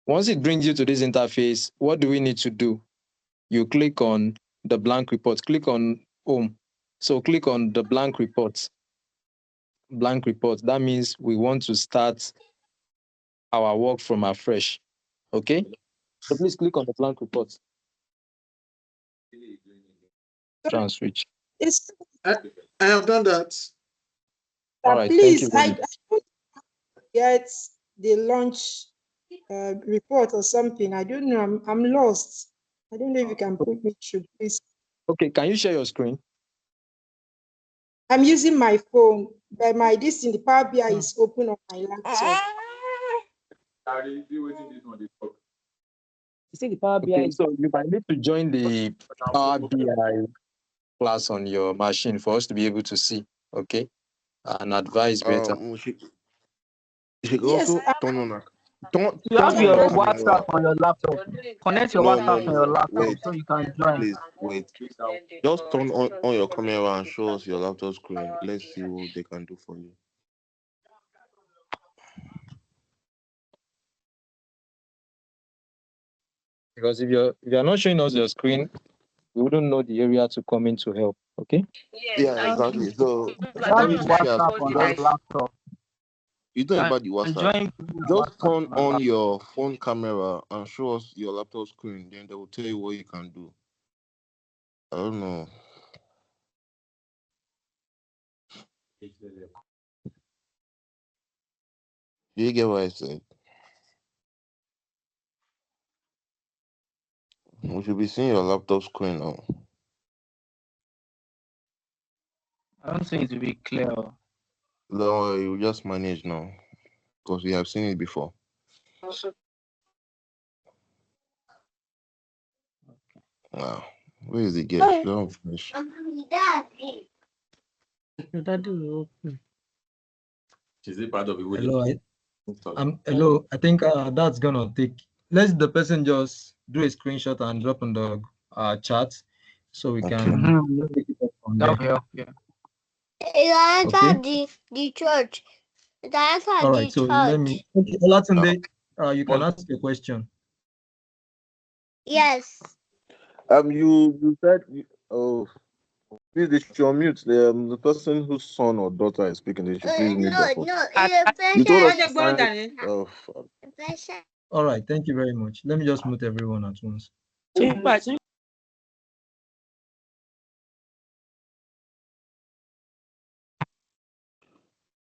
Once it brings you to this interface, what do we need to do? You click on the blank report, click on home. So click on the blank report. Blank report. That means we want to start our work from afresh. Okay. So please click on the blank report. Switch. I have done that. All right, please, thank you. I don't get the launch report or something. I don't know. I'm lost. I don't know if you can put me through, please. Okay, can you share your screen? I'm using my phone, but the Power BI is open on my laptop. You see the Power BI. Okay, so you might need to join the Power BI class on your machine for us to be able to see. Okay, and advise better. You should also turn on. You have your WhatsApp on your laptop. Connect your WhatsApp on your laptop so you can join. Please wait. Just turn on your camera and show us your laptop screen. Let's see what they can do for you. Because if you're not showing us your screen, we wouldn't know the area to come in to help. Okay? Yeah, exactly. So WhatsApp on your laptop. You don't about the WhatsApp. Just turn on your phone camera and show us your laptop screen. Then they will tell you what you can do. I don't know. Do you get what I said? We should be seeing your laptop screen now. I don't think it will be clear. No, you just manage now because we have seen it before. Wow, where is the gate? Don't finish. Is it part of it? Hello, I think that's gonna take. Let the person just do a screenshot and drop on the chat so we can take it up from there. Okay. The church. All right, so let me. Okay, Olatunde, you can ask a question. Yes. You said please they should unmute the person whose son or daughter is speaking. They should please mute their phone. You told us All right, thank you very much. Let me just mute everyone at once.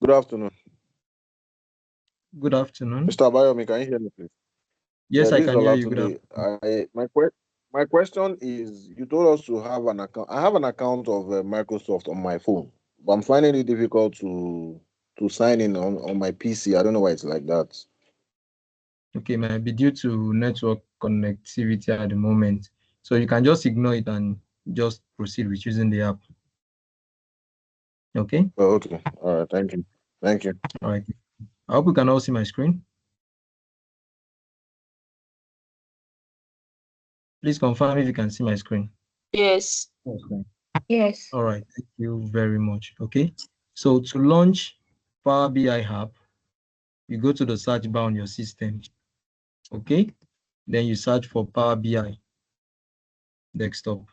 Good afternoon. Good afternoon. Mr. Abayomi, can you hear me, please? Yes, I can hear you. Good afternoon. My question is, you told us to have an account. I have an account of Microsoft on my phone, but I'm finding it difficult to sign in on my PC. I don't know why it's like that. Okay, might be due to network connectivity at the moment. So you can just ignore it and just proceed with using the app. Okay? Oh, okay. All right. Thank you. Thank you. All right. I hope you can all see my screen. Please confirm if you can see my screen. Yes. Okay. Yes. All right. Thank you very much. Okay. So to launch Power BI app, you go to the search bar on your system. Okay. Then you search for Power BI Desktop.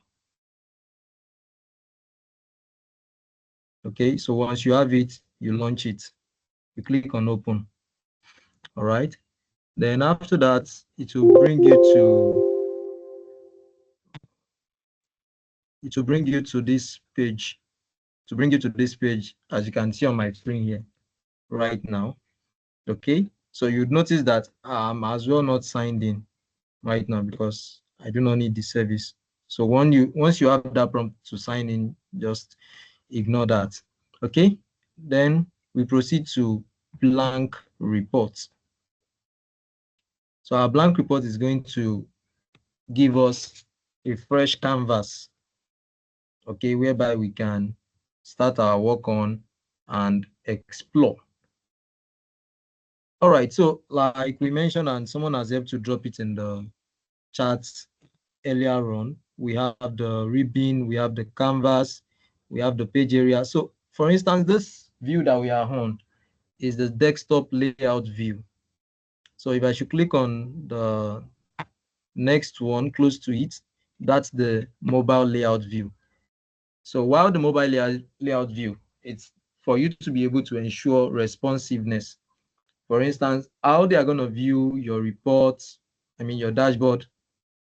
Okay. So once you have it, you launch it. You click on open. All right. Then after that, it will bring you to this page. To bring you to this page, as you can see on my screen here right now. Okay, so you'd notice that I'm as well not signed in right now because I do not need the service. So once you have that prompt to sign in, just ignore that. Okay, then we proceed to blank report. So our blank report is going to give us a fresh canvas, okay, whereby we can start our work on and explore. All right, so like we mentioned, and someone has helped to drop it in the charts earlier on, we have the ribbon, we have the canvas, we have the page area. So for instance, this view that we are on is the desktop layout view. So if I should click on the next one close to it, that's the mobile layout view. So while the mobile layout view, it's for you to be able to ensure responsiveness. For instance, how they are going to view your reports, your dashboard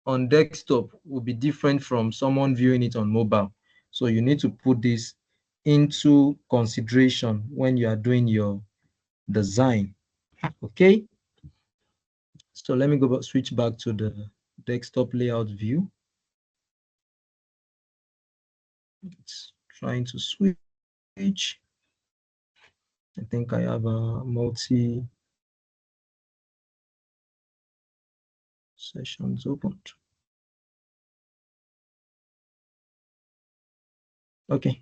on desktop will be different from someone viewing it on mobile. So you need to put this into consideration when you are doing your design. Okay. So let me switch back to the desktop layout view. It's trying to switch. I think I have a multi sessions opened. Okay,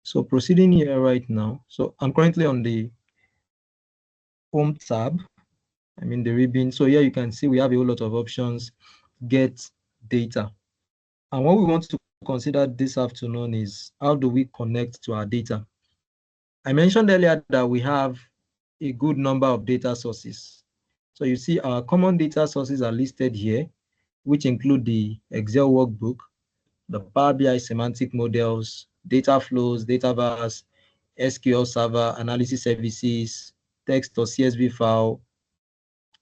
so proceeding here right now. So I'm currently on the home tab. The ribbon. So here you can see we have a whole lot of options. Get data. And what we want to consider this afternoon is how do we connect to our data? I mentioned earlier that we have a good number of data sources. So you see our common data sources are listed here, which include the Excel workbook, the Power BI semantic models, data flows, data vars, SQL Server, analysis services, text or CSV file,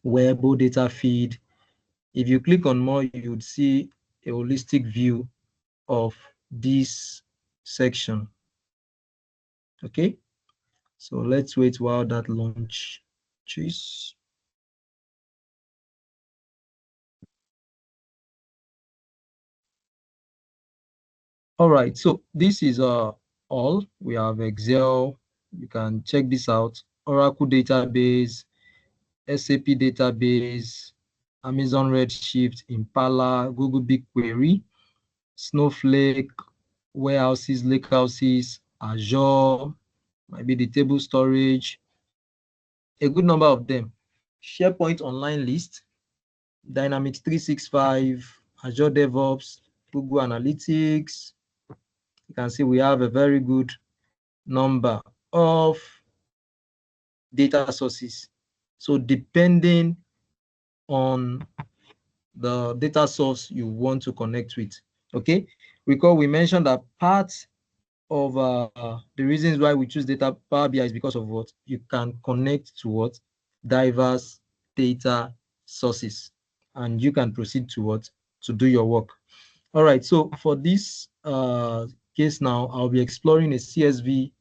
wearable data feed. If you click on more, you would see a holistic view of this section. Okay, so let's wait while that launches. All right, so this is all. We have Excel. You can check this out. Oracle database, SAP database, Amazon Redshift, Impala, Google BigQuery, Snowflake, warehouses, lakehouses, Azure, maybe the table storage, a good number of them. SharePoint Online List, Dynamics 365, Azure DevOps, Google Analytics. You can see we have a very good number of data sources. So depending on the data source you want to connect with, okay? Recall we mentioned that part of the reasons why we choose data Power BI is because of what? You can connect to what? Diverse data sources, and you can proceed to what? To do your work. All right, so for this case now, I'll be exploring a CSV,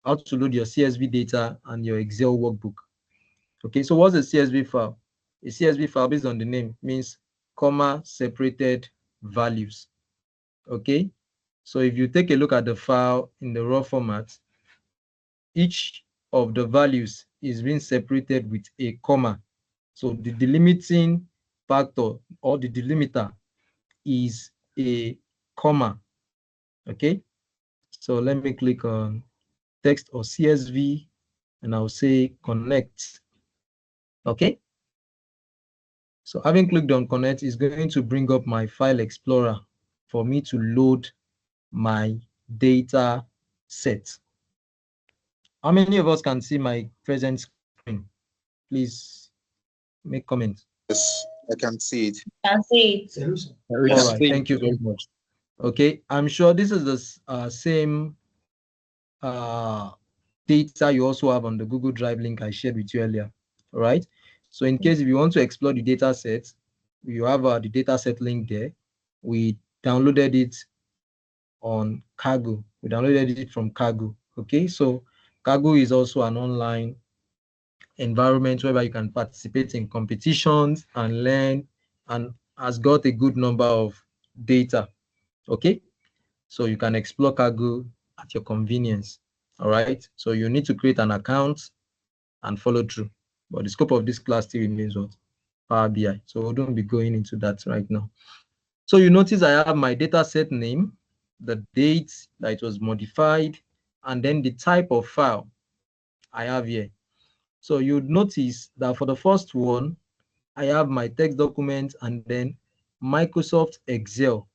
how to load your CSV data and your Excel workbook. Okay, so what's a CSV file? A CSV file, based on the name, means comma separated values. Okay, so if you take a look at the file in the raw format, each of the values is being separated with a comma. So the delimiting factor or the delimiter is a comma. Okay, so let me click on text or CSV and I'll say connect. Okay, so having clicked on connect is going to bring up my file explorer for me to load my data set. How many of us can see my present screen? Please make comments. Yes, I can see it. Can see it. All right, thank you very much. Okay, I'm sure this is the same data you also have on the Google Drive link I shared with you earlier. All right, so in case if you want to explore the data set, you have the data set link there. We downloaded it on Kaggle. We downloaded it from Kaggle. Okay, so Kaggle is also an online environment whereby you can participate in competitions and learn, and has got a good number of data. Okay, so you can explore Kaggle at your convenience. All right, so you need to create an account and follow through. But the scope of this class still remains what? Power BI. So we don't be going into that right now. So you notice I have my data set name, the date that it was modified, and then the type of file I have here. So you'd notice that for the first one, I have my text document and then Microsoft Excel,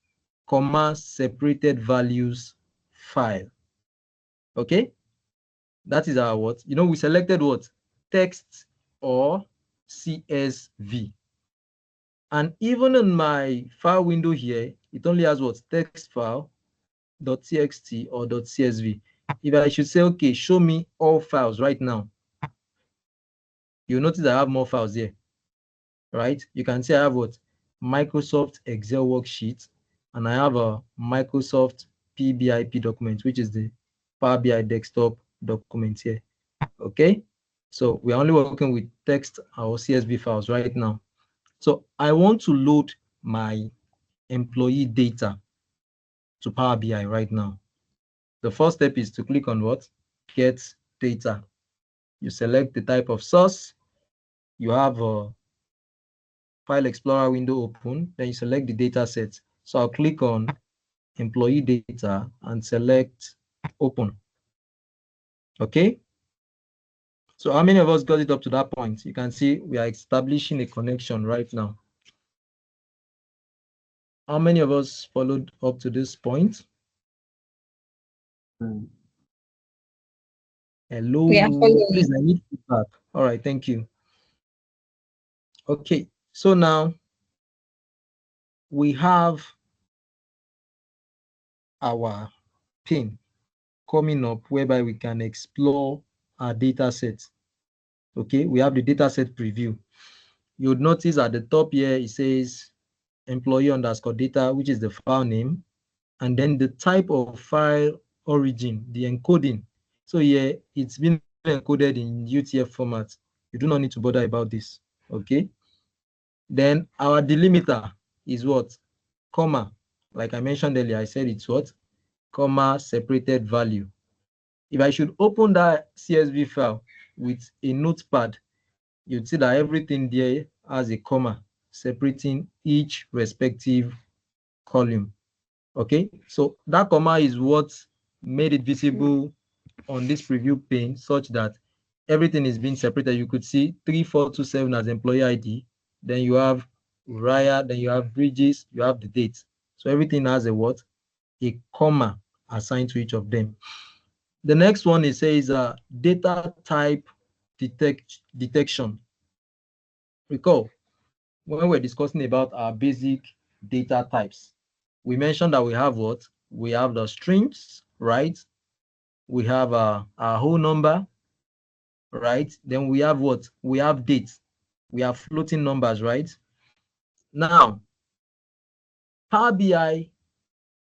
comma, separated values file. Okay, that is our what? You know, we selected what? Text or CSV. And even in my file window here, it only has what? Text file, .txt or .csv. If I should say, okay, show me all files right now, you'll notice I have more files here, right? You can see I have what? Microsoft Excel worksheet, and I have a Microsoft PBIP document, which is the Power BI desktop document here. Okay, so we are only working with text or CSV files right now. So I want to load my employee data to Power BI right now. The first step is to click on what? Get data. You select the type of source. You have a File Explorer window open. Then you select the data set. So I'll click on employee data and select open. Okay. So how many of us got it up to that point? You can see we are establishing a connection right now. How many of us followed up to this point? Hello, please, I need feedback. All right, thank you. Okay, so now we have our pin coming up whereby we can explore our data set. Okay, we have the data set preview. You would notice at the top here, it says employee underscore data, which is the file name, and then the type of file origin, the encoding. So here, it's been encoded in UTF format. You do not need to bother about this. Okay. Then our delimiter is what? Comma. Like I mentioned earlier, I said it's what? Comma separated value. If I should open that CSV file with a notepad, you'd see that everything there has a comma separating each respective column. Okay, so that comma is what made it visible on this preview pane such that everything is being separated. You could see 3427 as employee ID, then you have Raya, then you have Bridges, you have the date. So everything has a what? A comma assigned to each of them. The next one, it says data type detection. Recall, when we're discussing about our basic data types, we mentioned that we have what? We have the strings, right? We have our whole number, right? Then we have what? We have dates. We have floating numbers, right? Now, Power BI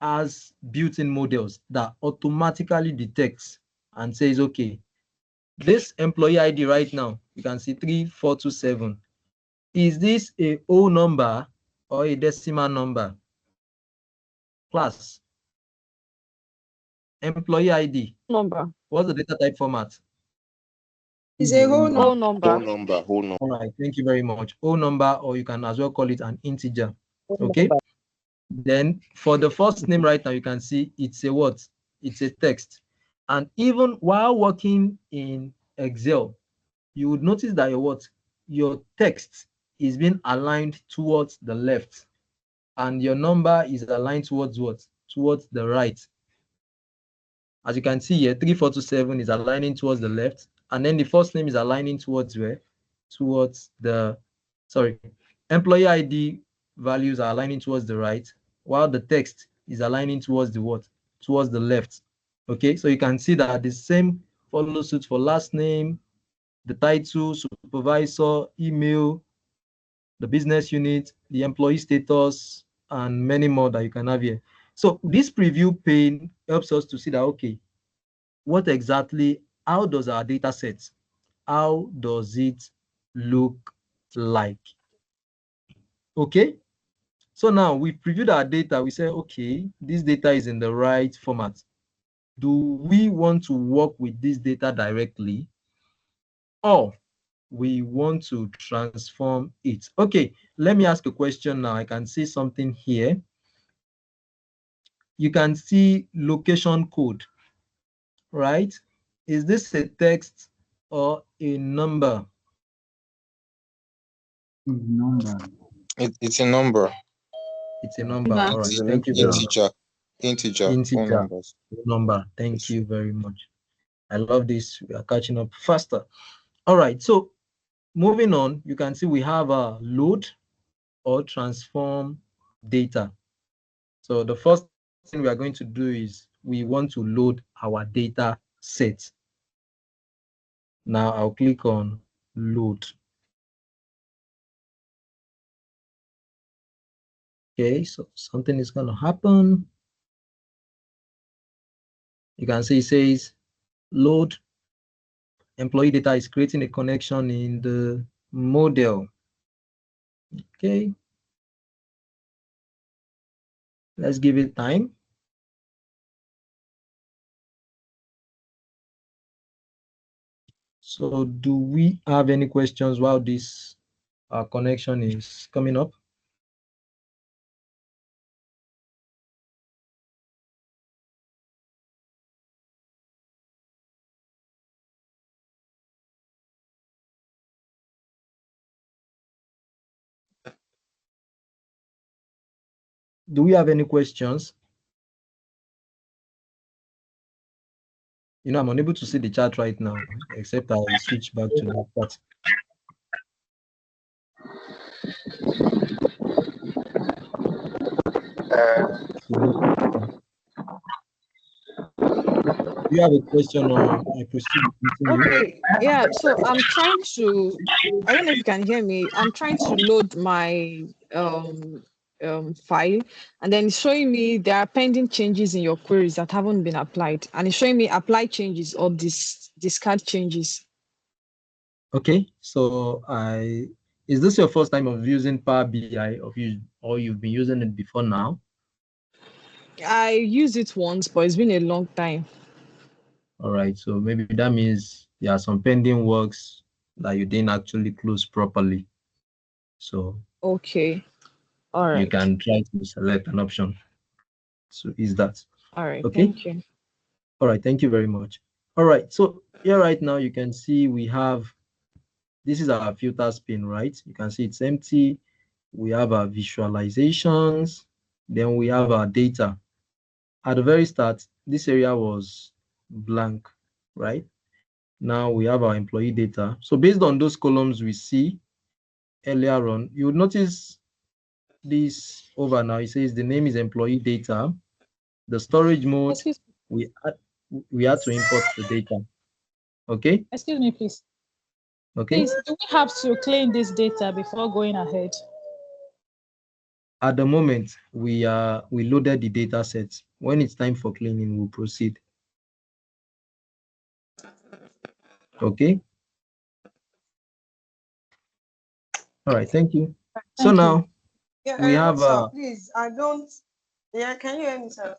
has built-in models that automatically detects and says, okay, this employee ID right now, you can see 3427. Is this a whole number or a decimal number? Class. Employee ID. Number. What's the data type format? It's a whole Whole number. number. Whole number. All right, thank you very much. Whole number, or you can as well call it an integer. Okay. Then for the first name right now, you can see it's a what? It's a text. And even while working in Excel, you would notice that your what? Your text is being aligned towards the left, and your number is aligned towards what? Towards the right. As you can see here, 3427 is aligning towards the left, and then the first name is aligning towards where? Towards the, sorry, employee ID values are aligning towards the right, while the text is aligning towards the what? Towards the left. Okay, so you can see that the same follows suit for last name, the title, supervisor, email, the business unit, the employee status, and many more that you can have here. So this preview pane helps us to see that, okay, what exactly, how does our data set how does it look like? Okay, so now we previewed our data. We say, okay, this data is in the right format. Do we want to work with this data directly, or we want to transform it? Okay, let me ask a question now. I can see something here. You can see location code, right? Is this a text or a number? Number. It's a number. It's a number. All right. It's an Thank you very integer. much. Integer. Four Integer numbers. number. Thank you very much. I love this. We are catching up faster. All right. So moving on, you can see we have a load or transform data. So the first thing we are going to do is we want to load our data set. Now I'll click on load. Okay, so something is going to happen. You can see it says load employee data is creating a connection in the model. Okay, let's give it time. So do we have any questions while this connection is coming up? Do we have any questions? You know, I'm unable to see the chat right now, except I will switch back to the chat. Do you have a question or I proceed? Okay, yeah, so I'm trying to, I don't know if you can hear me. I'm trying to load my file, and then it's showing me there are pending changes in your queries that haven't been applied, and it's showing me apply changes or discard changes. Okay, so is this your first time of using Power BI or you've been using it before now? I used it once, but it's been a long time. All right, so maybe that means there are some pending works that you didn't actually close properly. So okay, all right. You can try to select an option. So is that all right? Okay. Thank you. All right, thank you very much. All right, so here right now you can see we have, this is our filter spin, right? You can see it's empty. We have our visualizations, then we have our data. At the very start, this area was blank, right? Now we have our employee data. So based on those columns we see earlier on, you would notice this over now. It says the name is employee data. The storage mode, we had to import the data. Okay. Excuse me, please. Okay. Please, do we have to clean this data before going ahead? At the moment, we loaded the data set. When it's time for cleaning, we'll proceed. Okay. All right. Thank you. So now we have sir, please, I don't. Yeah, can you hear me, sir?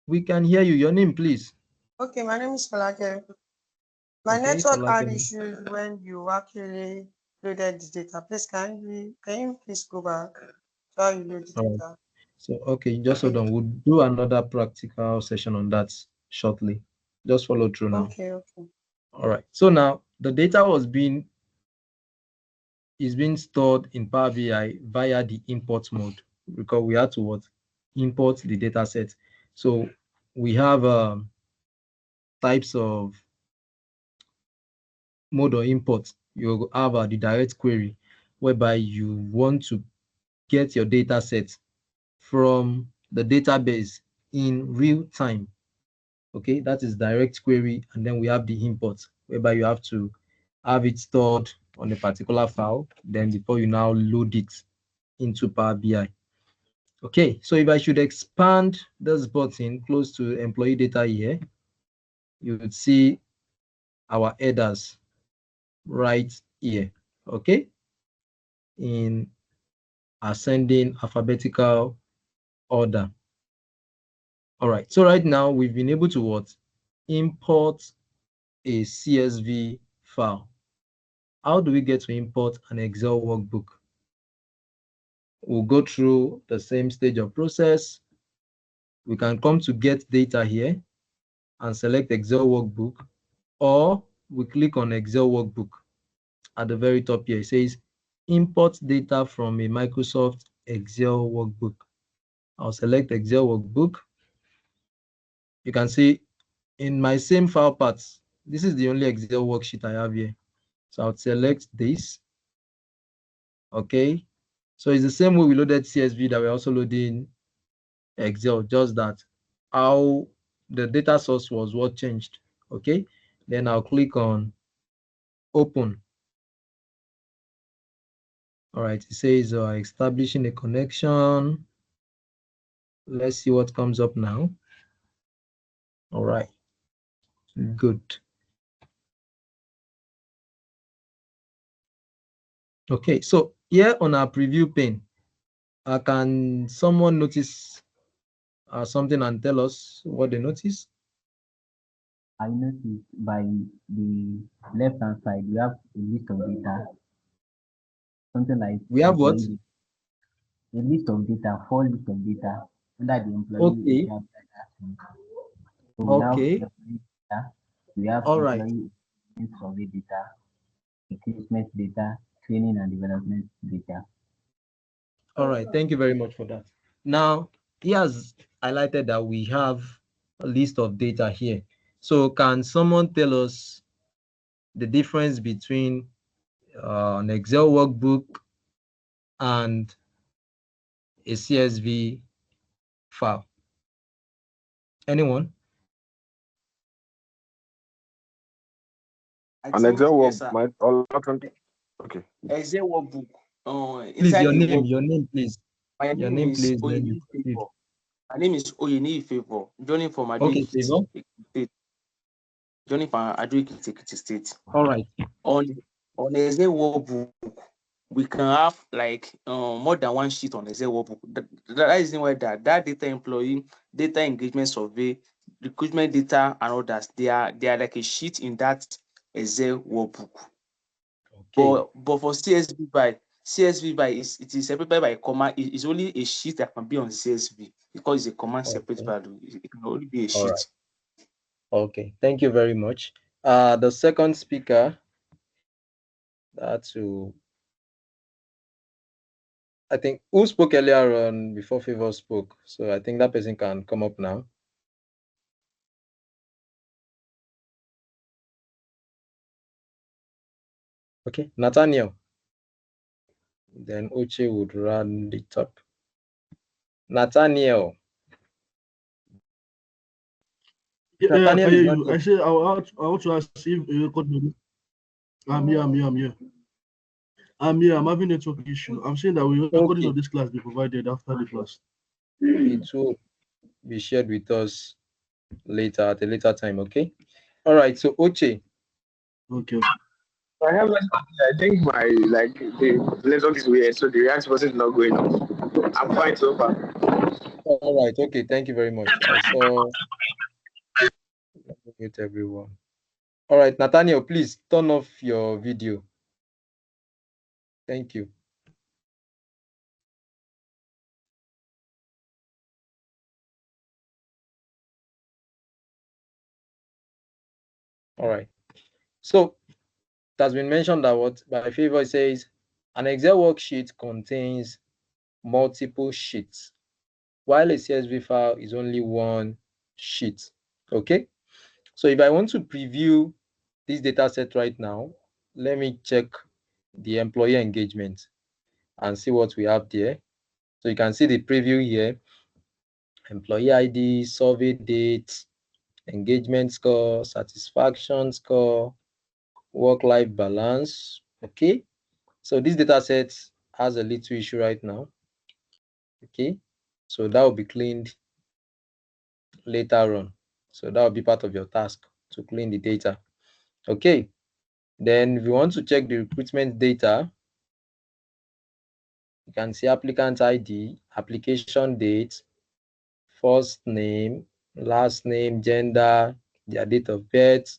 We can hear you. Your name, please. Okay, my name is Falake. My Okay, network had Falake. issues when you actually loaded the data. Please, can you please go back so you load the All right. data? So okay, just hold on. We'll do another practical session on that shortly. Just follow through now. Okay, okay. All right. So now the data is being stored in Power BI via the import mode, because we had to import the data set. So we have types of mode or import. You have the direct query, whereby you want to get your data set from the database in real time. Okay, that is direct query. And then we have the import, whereby you have to have it stored on a particular file, then before you now load it into Power BI. Okay, so if I should expand this button close to employee data here, you would see our headers. right here, okay, in ascending alphabetical order. All right, so right now we've been able to what? Import a CSV file. How do we get to import an Excel workbook? We'll go through the same stage of process. We can come to get data here and select Excel workbook, or we click on Excel workbook at the very top here. It says import data from a Microsoft Excel workbook. I'll select Excel workbook. You can see in my same file paths, this is the only Excel worksheet I have here. So I'll select this. Okay. So it's the same way we loaded CSV that we're also loading Excel, just that how the data source was what changed. Okay. Then I'll click on open. All right. It says establishing a connection. Let's see what comes up now. All right. Good. Okay. So here on our preview pane, can someone notice something and tell us what they notice? I noticed by the left-hand side, we have a list of data. Something like we have what? A list of data, 4 lists of data under the employee. Okay. So we Okay. have data, we have All right. employee survey data, recruitment data, training and development data. All right. Thank you very much for that. Now, he has highlighted that we have a list of data here. So can someone tell us the difference between an Excel workbook and a CSV file? Anyone? An Excel work might all okay. Excel workbook. Please, Inside your the name, workbook. please. My Your name name, is please. Then you Oyeni proceed. Favor. My name is Oyeni Favor. Joining from Okay, Favor. State. Joining from Ekiti State. All right. On Excel workbook, we can have like more than one sheet on Excel workbook. That is why that data employee, data engagement survey, recruitment data, and others, they are like a sheet in that Excel workbook. Okay. But for CSV by it is separated by a comma. It is only a sheet that can be on CSV because it's a command separate value. It can only be a sheet. All right. Okay. Thank you very much. The second speaker, I think, who spoke earlier on before Favor spoke. So I think that person can come up now. Okay, Nathaniel. Then Uche would run it up. Nathaniel. Nathaniel, I hear you. I say I want to ask if you record me. I'm here. I'm having a network issue. I'm saying that we recording of this class be provided after the class. It will be shared with us later at a later time. Okay. All right. So Uche. Okay. I have I think my the network is weird, so the react button is not going on. I'm fine so far. All right. Okay. Thank you very much. I saw. Mute everyone. All right, Nathaniel, please turn off your video. Thank you. All right. So it has been mentioned that what by Favor says an Excel worksheet contains multiple sheets, while a CSV file is only one sheet. Okay. So if I want to preview this data set right now, let me check the employee engagement and see what we have there. So you can see the preview here: employee ID, survey date, engagement score, satisfaction score, work-life balance. Okay, so this data set has a little issue right now. Okay, so that will be cleaned later on. So that will be part of your task to clean the data. Okay, Then if you want to check the recruitment data, you can see applicant ID, application date, first name, last name, gender, their date of birth.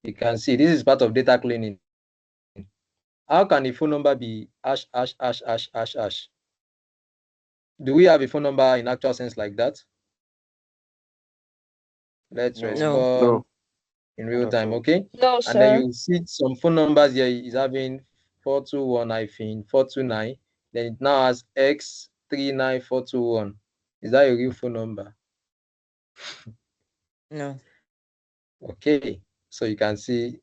You can see this is part of data cleaning. How can a phone number be hash, hash, hash, hash, hash, hash? Do we have a phone number in actual sense like that? Let's respond in real time, okay? No, And then sir. you see some phone numbers here is having 421-429. Then it now has X39421. Is that a real phone number? No. Okay, so you can see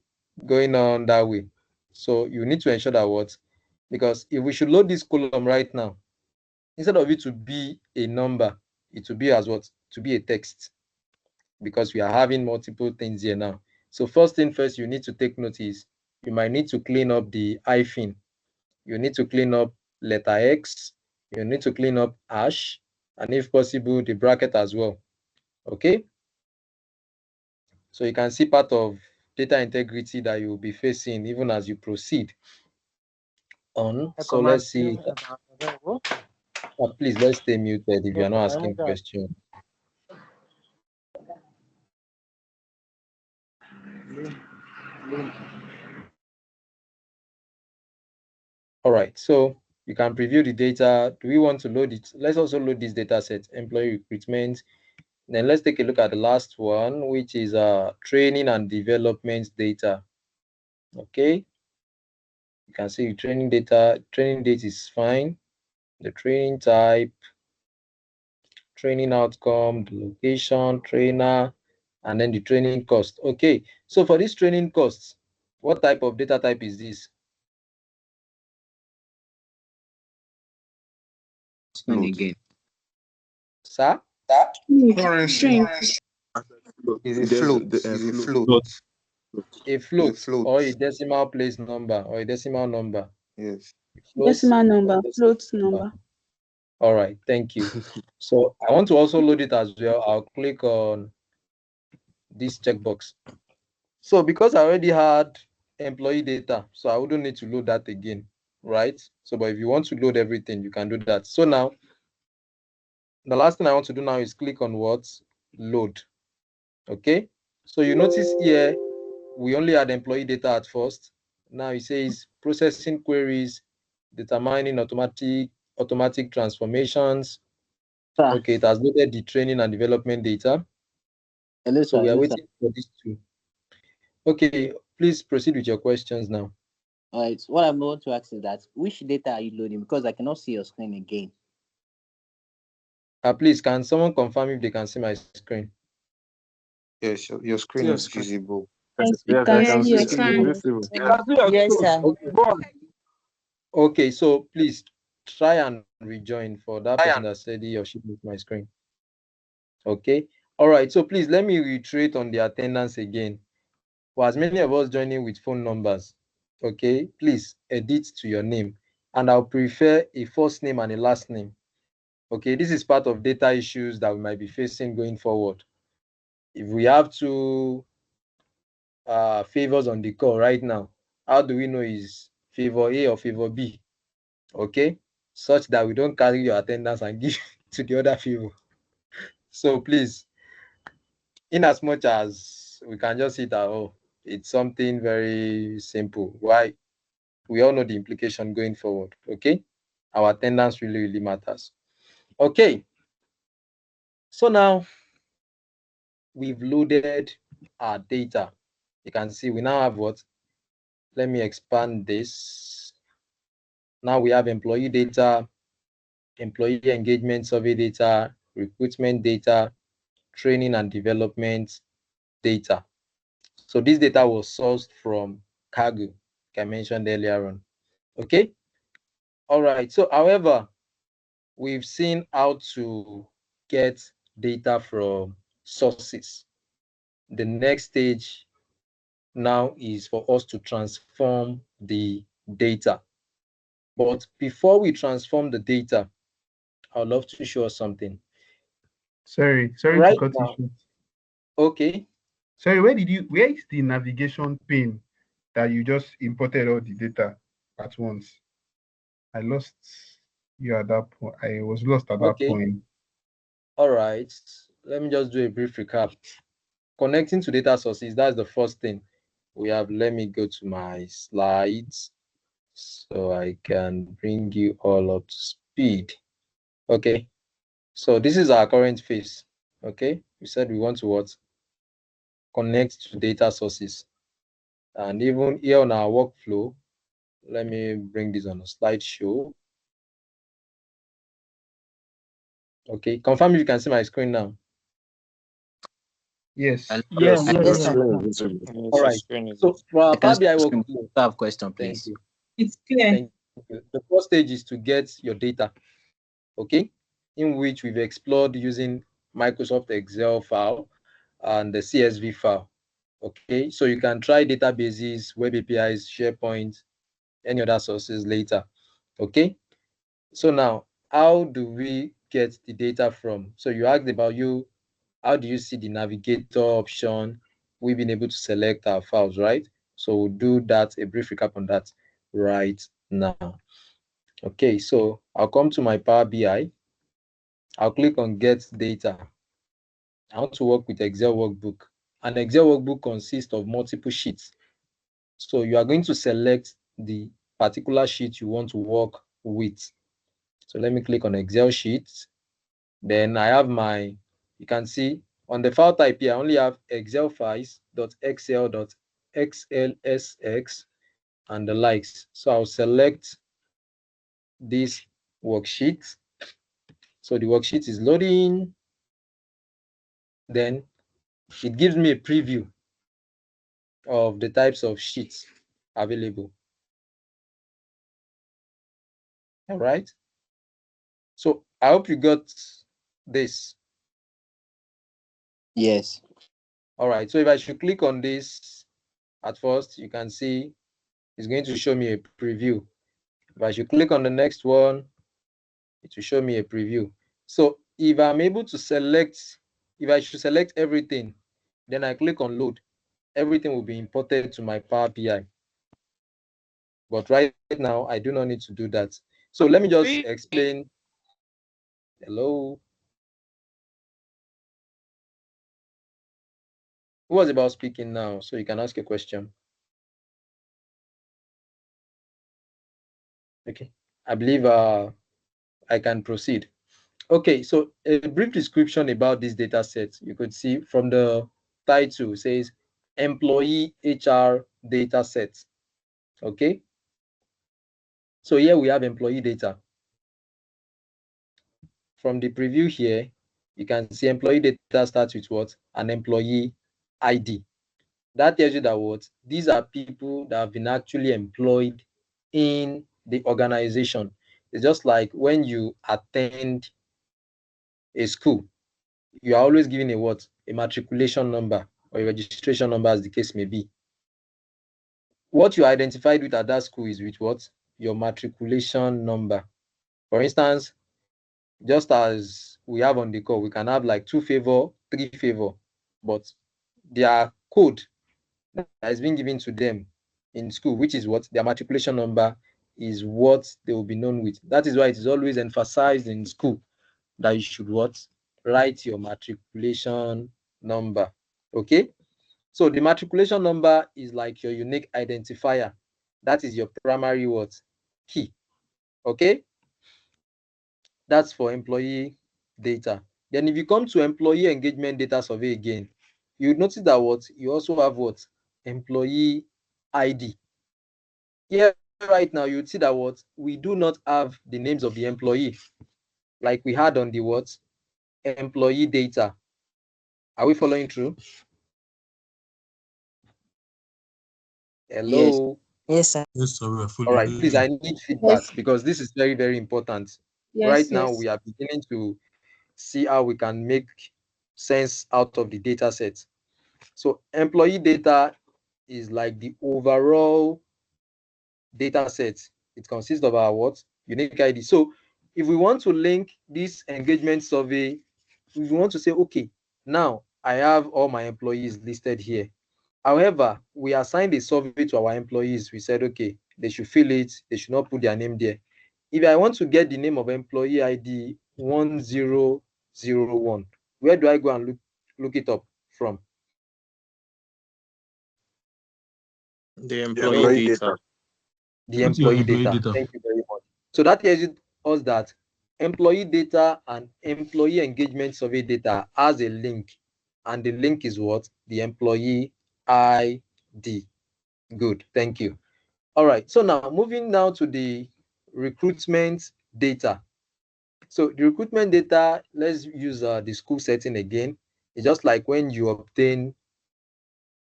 going on that way. So you need to ensure that what? Because if we should load this column right now, instead of it to be a number, it will be as what? To be a text, because we are having multiple things here now. So first thing first, you need to take notice. You might need to clean up the hyphen. You need to clean up letter X. You need to clean up hash, and if possible, the bracket as well. Okay. So you can see part of data integrity that you will be facing even as you proceed on. So let's see. Please, let's stay muted if you are not asking questions. All right, so you can preview the data. Do we want to load it? Let's also load this data set, employee recruitment. Then let's take a look at the last one, which is training and development data. Okay, you can see training data, training date is fine. The training type, training outcome, the location, trainer, and then the training cost. Okay, so for this training costs, what type of data type is this? Again. Sir? Currency. Is a float. Is a float. A float or a decimal place number or a decimal number. Yes. Decimal number, float number. All right, thank you. So I want to also load it as well. I'll click on this checkbox. So because I already had employee data, so I wouldn't need to load that again, right? So, but if you want to load everything, you can do that. So now, the last thing I want to do now is click on what? Load. Okay. So you notice here, we only had employee data at first. Now it says processing queries, determining automatic transformations. Okay, it has loaded the training and development data. Hello, so sir, we are hello, waiting for these two. Okay, please proceed with your questions now. All right. What I'm going to ask is that which data are you loading? Because I cannot see your screen again. Please, can someone confirm if they can see my screen? Yes, your screen is visible. Yes, we can see your screen. Yes, sir. Okay, so please try and rejoin for that person that said he or she missed my screen. Okay, all right. So please let me reiterate on the attendance again. For as many of us joining with phone numbers, okay, please edit to your name, and I'll prefer a first name and a last name. Okay, this is part of data issues that we might be facing going forward. If we have two favors on the call right now, how do we know is favor A or favor B? Okay, such that we don't carry your attendance and give to the other favor. So please, in as much as we can just see that, oh, it's something very simple. Why? We all know the implication going forward. Okay, our attendance really matters. Okay, so now we've loaded our data. You can see we now have what? Let me expand this. Now we have employee data, employee engagement survey data, recruitment data, training and development data. So this data was sourced from Kaggle, like I mentioned earlier on. Okay. All right. So, however, we've seen how to get data from sources. The next stage now is for us to transform the data. But before we transform the data, I'd love to show us something. Sorry Right to cut now. you short. Okay. Sorry, where is the navigation pane that you just imported all the data at once. I lost you at that point. I was lost at that Okay. point. All right. Let me just do a brief recap. Connecting to data sources, that's the first thing. We have, let me go to my slides so I can bring you all up to speed. Okay. So this is our current phase. Okay. We said we want to what? Connect to data sources. And even here on our workflow, let me bring this on a slideshow. Okay, confirm if you can see my screen now. Yes. Yes. All right. So for our Power BI workflow, I have a question, please. thank you. It's clear. Thank you. The first stage is to get your data, okay, in which we've explored using Microsoft Excel file and the CSV file. Okay, so you can try databases, web APIs, SharePoint, any other sources later. Okay, so now how do we get the data from? So you asked about how do you see the navigator option? We've been able to select our files, right? So we'll do that, a brief recap on that right now. Okay, so I'll come to my Power BI. I'll click on Get Data. I want to work with Excel workbook. An Excel workbook consists of multiple sheets. So you are going to select the particular sheet you want to work with. So let me click on Excel sheets. Then I have my, you can see on the file type here, I only have Excel files, .excel, .xlsx, and the likes. So I'll select this worksheet. So the worksheet is loading. Then it gives me a preview of the types of sheets available. All right. So I hope you got this. Yes. All right. So if I should click on this at first, you can see it's going to show me a preview. If I should click on the next one, it will show me a preview. So if I'm able to select, if I should select everything, then I click on load, everything will be imported to my Power BI. But right now, I do not need to do that. So let me just explain. Hello. Who was about speaking now? So you can ask a question. Okay. I believe I can proceed. Okay, so a brief description about this data set. You could see from the title says employee HR data set. Okay. So here we have employee data. From the preview here, you can see employee data starts with what? An employee ID. That tells you that what? These are people that have been actually employed in the organization. It's just like when you attend a school, you are always given a what? A matriculation number or a registration number, as the case may be. What you identified with at that school is with what? Your matriculation number. For instance, just as we have on the call, we can have like 2 favor, 3 favor, but their code that is being given to them in school, which is what their matriculation number is, what they will be known with. That is why it is always emphasized in school that you should what? Write your matriculation number. Okay. So the matriculation number is like your unique identifier. That is your primary what? Key. Okay. That's for employee data. Then if you come to employee engagement data survey again, you notice that what? You also have what? Employee ID. Here right now, you'd see that what? We do not have the names of the employee like we had on the what? Employee data. Are we following through? Hello. Yes, sir. Yes, sir, we are All right, following please, you. I need feedback Yes. because this is very, very important. Yes, Right now, yes. we are beginning to see how we can make sense out of the data set. So employee data is like the overall data set. It consists of our what? Unique ID. So if we want to link this engagement survey, we want to say, okay, now I have all my employees listed here. However, we assigned a survey to our employees. We said, okay, they should fill it. They should not put their name there. If I want to get the name of employee ID 1001, where do I go and look it up from? The employee data. The employee data. Thank you very much. So that tells us that employee data and employee engagement survey data has a link, and the link is what? The employee ID. Good, thank you. All right, so now moving now to the recruitment data. So the recruitment data, let's use the school setting again. It's just like when you obtain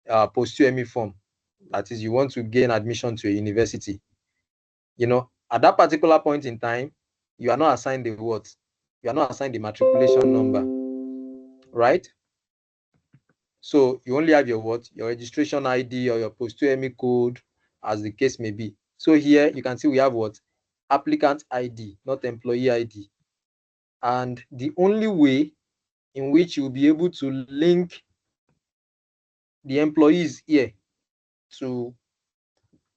a post-UME form, that is, you want to gain admission to a university. You know, at that particular point in time, you are not assigned the what? You are not assigned the matriculation number, right? So you only have your what? Your registration ID or your post-UME code, as the case may be. So here you can see we have what? Applicant ID, not employee ID. And the only way in which you'll be able to link the employees here to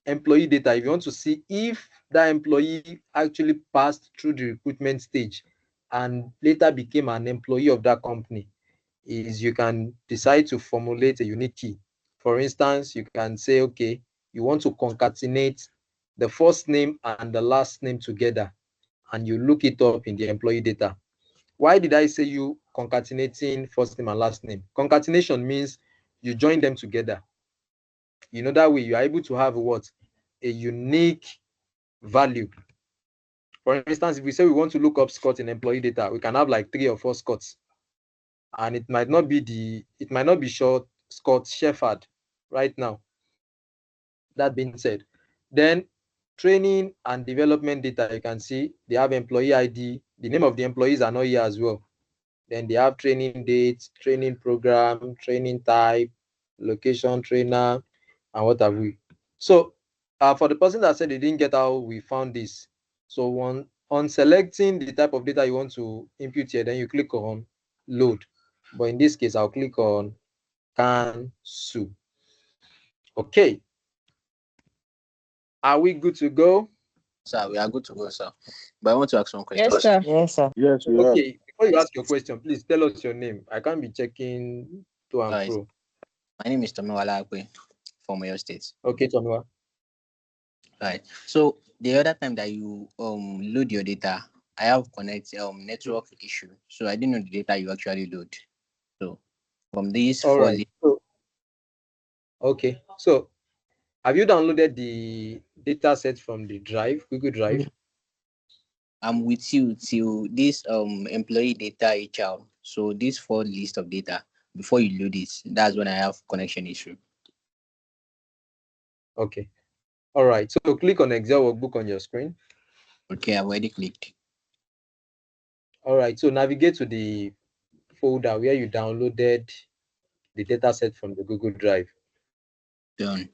employee data, if you want to see if that employee actually passed through the recruitment stage and later became an employee of that company, is you can decide to formulate a unique key. For instance, you can say, okay, you want to concatenate the first name and the last name together, and you look it up in the employee data. Why did I say you concatenating first name and last name? Concatenation means you join them together. You know, that way you are able to have what? A unique value. For instance, if we say we want to look up Scott in employee data, we can have like 3 or 4 Scotts. And it might not be short Scott Shepherd right now. That being said, then training and development data, you can see they have employee ID. The name of the employees are not here as well. Then they have training dates, training program, training type, location, trainer, and what have we. So for the person that said they didn't get how we found this, so on selecting the type of data you want to input here, then you click on load. But in this case, I'll click on cancel. Okay. Are we good to go? Sir, we are good to go, sir. But I want to ask one question. Yes, sir. Yes, sir. Yes, we are. Okay, before you ask your question, please tell us your name. I can't be checking to and Right. fro. My name is Tomiwala Akwe from Oyo State. Okay, Tomiwa. Right. So the other time that you load your data, I have connect network issue. So I didn't know the data you actually load. So from this All for right. Okay. So have you downloaded the data set from the drive, Google Drive? I'm with you till this employee data HR. So this 4 list of data before you load it, that's when I have connection issue. Okay. All right. So click on Excel workbook on your screen. Okay, I've already clicked. All right. So navigate to the folder where you downloaded the data set from the Google Drive. Done.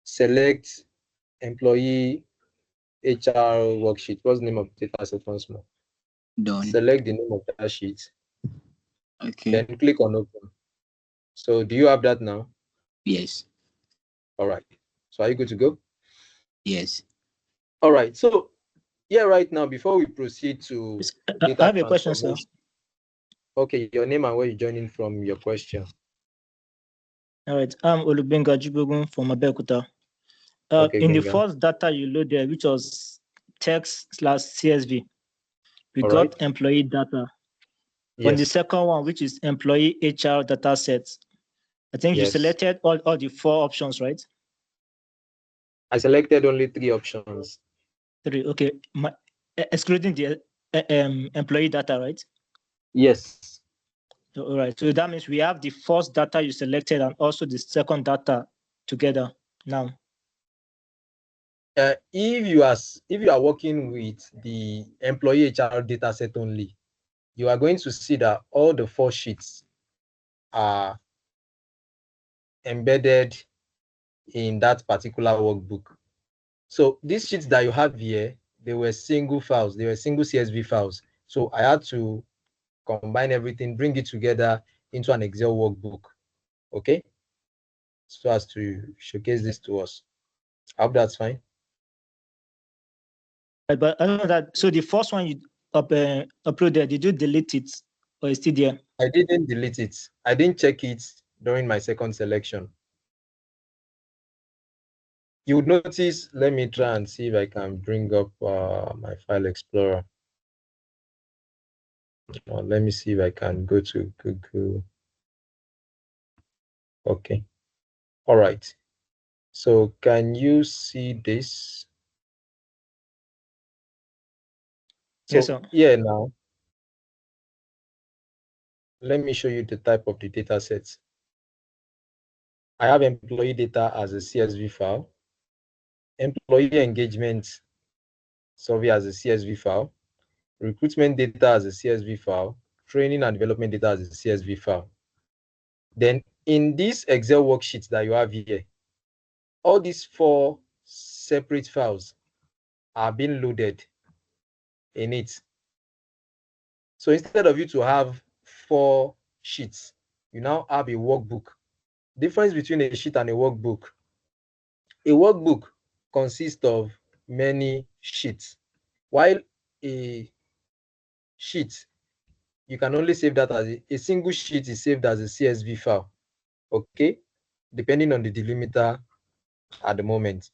Select employee HR worksheet. What's the name of the data set once more? Done. Select the name of that sheet. Okay. Then click on open. So do you have that now? Yes. All right. So are you good to go? Yes. All right. So yeah, right now, before we proceed to I have a question, sir. Okay, your name and where you're joining from, your question. All right. I'm Olubenga Jibogun from Abeokuta. Okay, in the Benga. first data you loaded, which was text/CSV, we All got right. employee data. On the Yes. second one, which is employee HR data sets, I think you Yes. selected all the 4 options, right? I selected only 3 options. 3. Okay. Excluding the employee data, right? Yes. All right. So that means we have the first data you selected and also the second data together now. If you are working with the employee HR data set only, you are going to see that all the 4 sheets are embedded in that particular workbook. So these sheets that you have here, they were single files, they were single CSV files. So I had to combine everything, bring it together into an Excel workbook. okay, so as to showcase this to us. I hope that's fine. But I don't know that. So the first one you uploaded, did you delete it or is still there? I didn't delete it. I didn't check it during my second selection. You would notice, let me try and see if I can bring up my file explorer. Let me see if I can go to Google. Okay. All right. So can you see this? So Yes, sir. here now, let me show you the type of the data sets. I have employee data as a CSV file, employee engagement survey as a CSV file, recruitment data as a CSV file, training and development data as a CSV file. Then in this Excel worksheet that you have here, all these 4 separate files are being loaded in it. So instead of you to have 4 sheets, you now have a workbook. Difference between a sheet and a workbook. A workbook consists of many sheets, while a sheet, you can only save that as a single sheet is saved as a CSV file, okay, depending on the delimiter at the moment.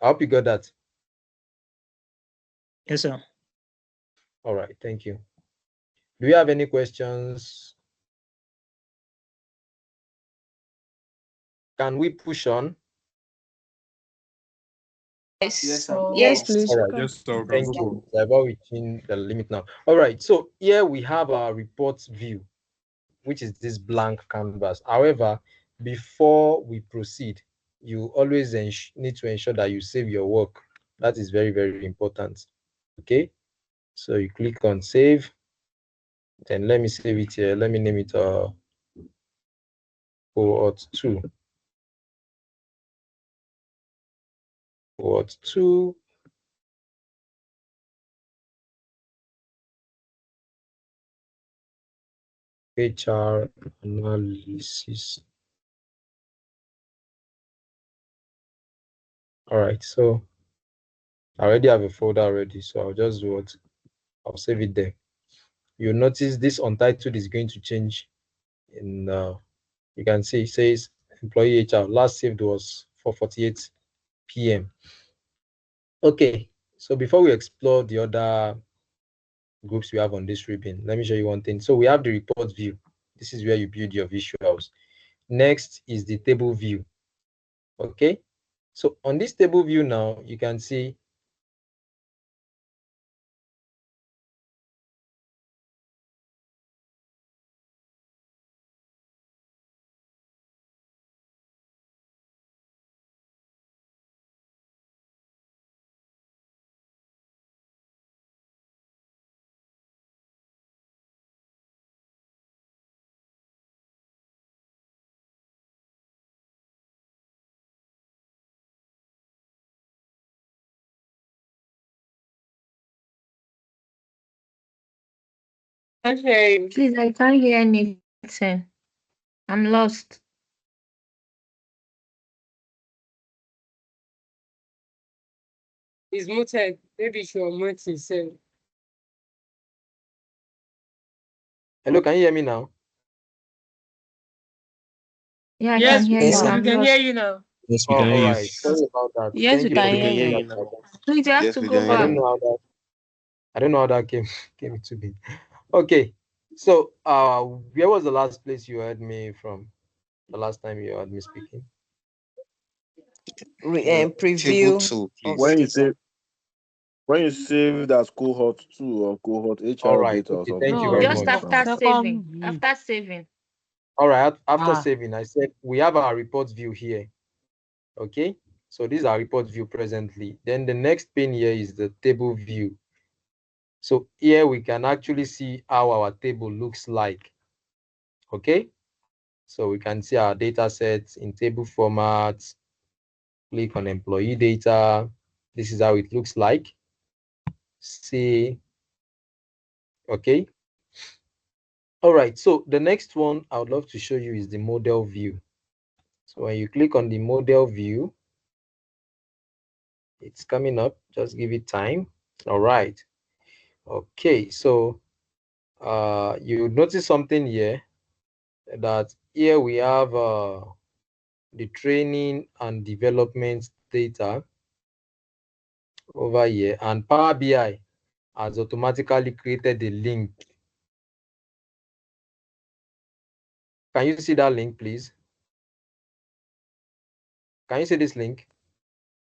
I hope you got that. Yes, sir. All right, thank you. Do you have any questions? Can we push on? Yes. Yes, please. All right. Yes, sir. Thank you. I've reaching the limit now. All right. So here we have our report view, which is this blank canvas. However, before we proceed, you always need to ensure that you save your work. That is very, very important. Okay. So you click on save. Then let me save it here. Let me name it cohort 2. Cohort 2. HR analysis. All right, so I already have a folder already, so I'll just do what? I'll save it there. You'll notice this untitled is going to change in, you can see it says employee HR. Last saved was 4:48 p.m. Okay, so before we explore the other groups we have on this ribbon, let me show you one thing. So we have the report view. This is where you build your visuals. Next is the table view. Okay, so on this table view now, you can see Okay. Please, I can't hear anything. I'm lost. It's muted. Maybe she will mute himself. hello, can you hear me now? Yeah, I Yes, can hear yes, you. we I'm can hear lost. you now. Yes, we can hear All you. right. Sorry about that. Yes, Thank we you for can the hear feedback. you. Please, you have Yes, to we go can I hear don't back. know how that came to be. Okay. So where was the last place you heard me from? The last time you heard me speaking? Table Preview 2, of please. When you data. say when you save that cohort 2 or cohort All HR right. data or Okay. something. Thank you No, very just much. after saving. Second view. After saving. All right. After saving, I said we have our report view here. Okay. So this is our report view presently. Then the next pane here is the table view. So here we can actually see how our table looks like. Okay. So we can see our data sets in table format. Click on employee data. This is how it looks like. See, okay. All right, so the next one I would love to show you is the model view. So when you click on the model view, it's coming up. Just give it time. All right. Okay, so you notice something here, that here we have the training and development data over here, and Power BI has automatically created a link. Can you see that link, please? Can you see this link?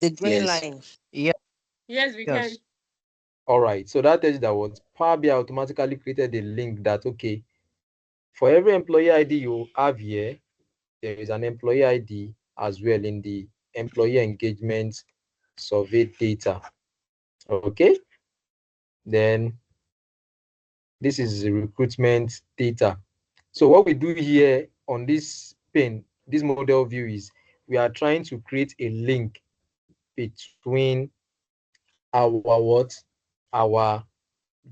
The green Yes. line. Yeah. Yes, we can. All right, so that tells you that what Power BI automatically created a link that, okay, for every employee ID you have here, there is an employee ID as well in the employee engagement survey data. Okay, then this is the recruitment data. So what we do here on this pane, this model view, is we are trying to create a link between our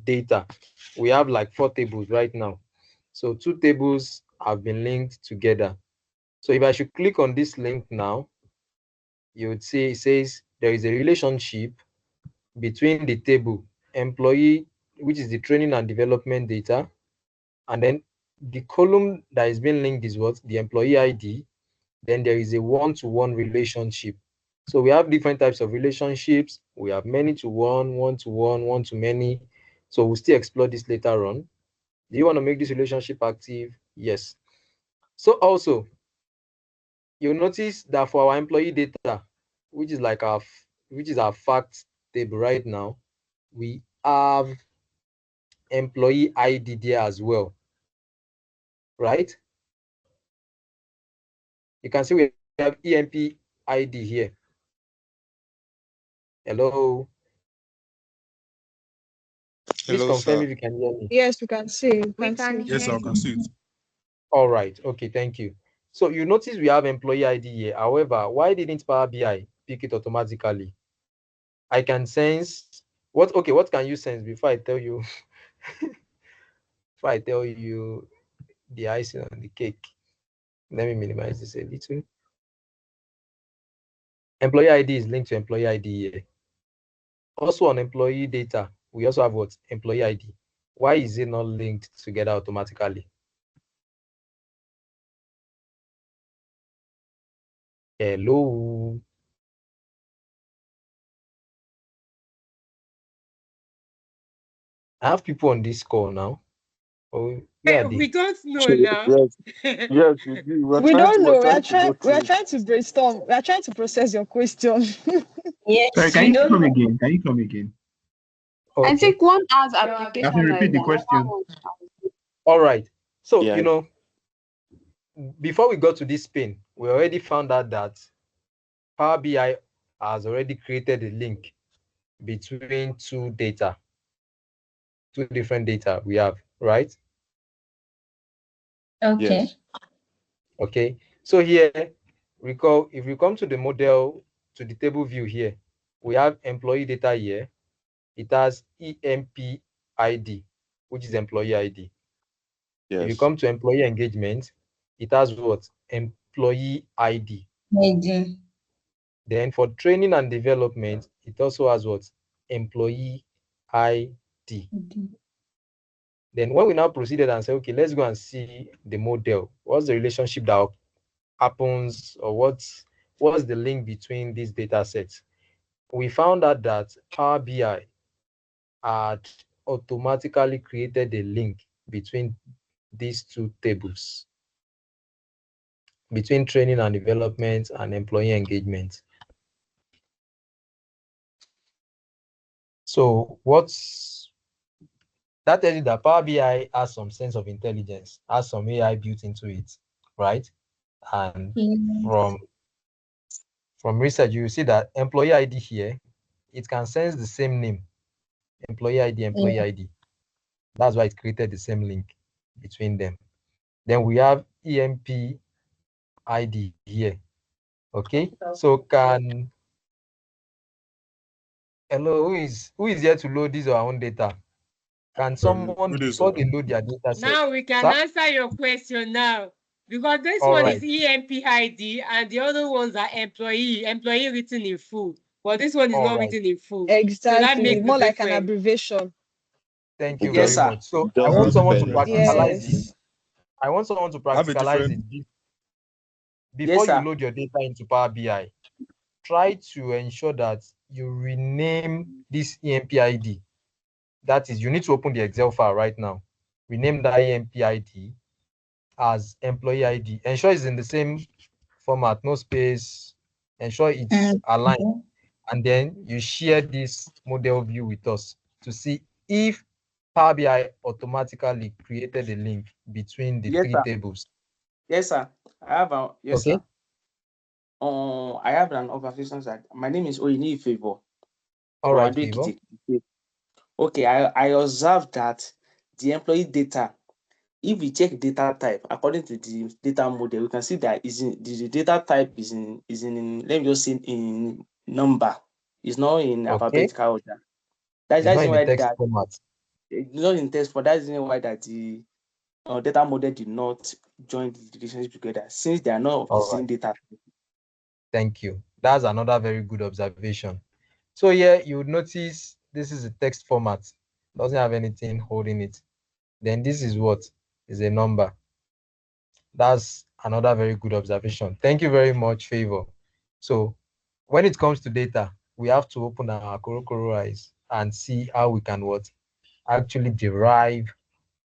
data. We have like 4 tables right now. So 2 tables have been linked together. So if I should click on this link now, you would see it says there is a relationship between the table employee, which is the training and development data, and then the column that is being linked is what? The employee ID. Then there is a one-to-one relationship. So we have different types of relationships. We have many-to-one, one-to-one, one-to-many. So we'll still explore this later on. Do you want to make this relationship active? Yes. So also, you'll notice that for our employee data, which is our fact table right now, we have employee ID there as well, right? You can see we have EMP ID here. Hello. Please Hello, confirm sir. if you can hear me. Yes, we can see. We can Yes, sir, I hear can see it. All right. Okay, thank you. So you notice we have employee ID here. However, why didn't Power BI pick it automatically? I can sense what can you sense before I tell you the icing on the cake? Let me minimize this a little. Employee ID is linked to employee ID here. Also on employee data, we also have what? Employee ID. Why is it not linked together automatically? Hello. I have people on this call now. Oh, where are We they? don't know now. Yes, we do. We don't know. We're trying to go We are through. trying to brainstorm. We are trying to process your question. Sorry, can you come again? Can you come again? Okay. I think one has I application can repeat like the that. question. All right. So, Yeah. before we got to this pin, we already found out that Power BI has already created a link between two different data we have, right? Okay. Yes. Okay. So here, recall, if you come to the model, to the table view here, we have employee data here. It has EMP ID, which is employee ID. If you Yes. come to employee engagement, it has what? Employee ID. ID. Then for training and development, it also has what? Employee ID. Then when we now proceeded and say, okay, let's go and see the model. What's the relationship that happens, or what's the link between these data sets? We found out that Power BI had automatically created a link between these two tables, between training and development and employee engagement. So that tells you that Power BI has some sense of intelligence, has some AI built into it, right? And from research, you see that employee ID here, it can sense the same name, employee ID. That's why it created the same link between them. Then we have EMP ID here. Okay, so hello, who is here to load this our own data? Can someone, Good day, before sir. they load their data set? Now we can Sir? answer your question now. Because this All one right. is EMPID and the other ones are employee written in full. But this one is All not right. written in full. So that Exactly. makes the More like an difference. abbreviation. Thank you Yes, very sir. much. So I Just want someone to dependent practicalize answer. it. Yes. I want someone to Have a practicalize different. it. Yes, Before you sir. load your data into Power BI, try to ensure that you rename this EMPID. That is, you need to open the Excel file right now. Rename that EMPID as employee ID. Ensure it's in the same format, no space. Ensure it's aligned. And then you share this model view with us to see if Power BI automatically created a link between the Yes, three sir. tables. Yes, sir. I have a yes, Okay. sir. I have an observation that my name is Oyini Favor. All right, Favor. Favor. Okay, I observed that the employee data, if we check data type according to the data model, we can see that the data type is in let me just say in number. It's not in Okay. alphabetical order. That's It's not the in why the text that format. it's not in text, but that's the why that the data model did not join the relationship together since they are not of the All same right. data. Thank you. That's another very good observation. So here you would notice this is a text format. Doesn't have anything holding it. Then this is what is a number. That's another very good observation. Thank you very much, Favor. So when it comes to data, we have to open our Korokoro eyes and see how we can what actually derive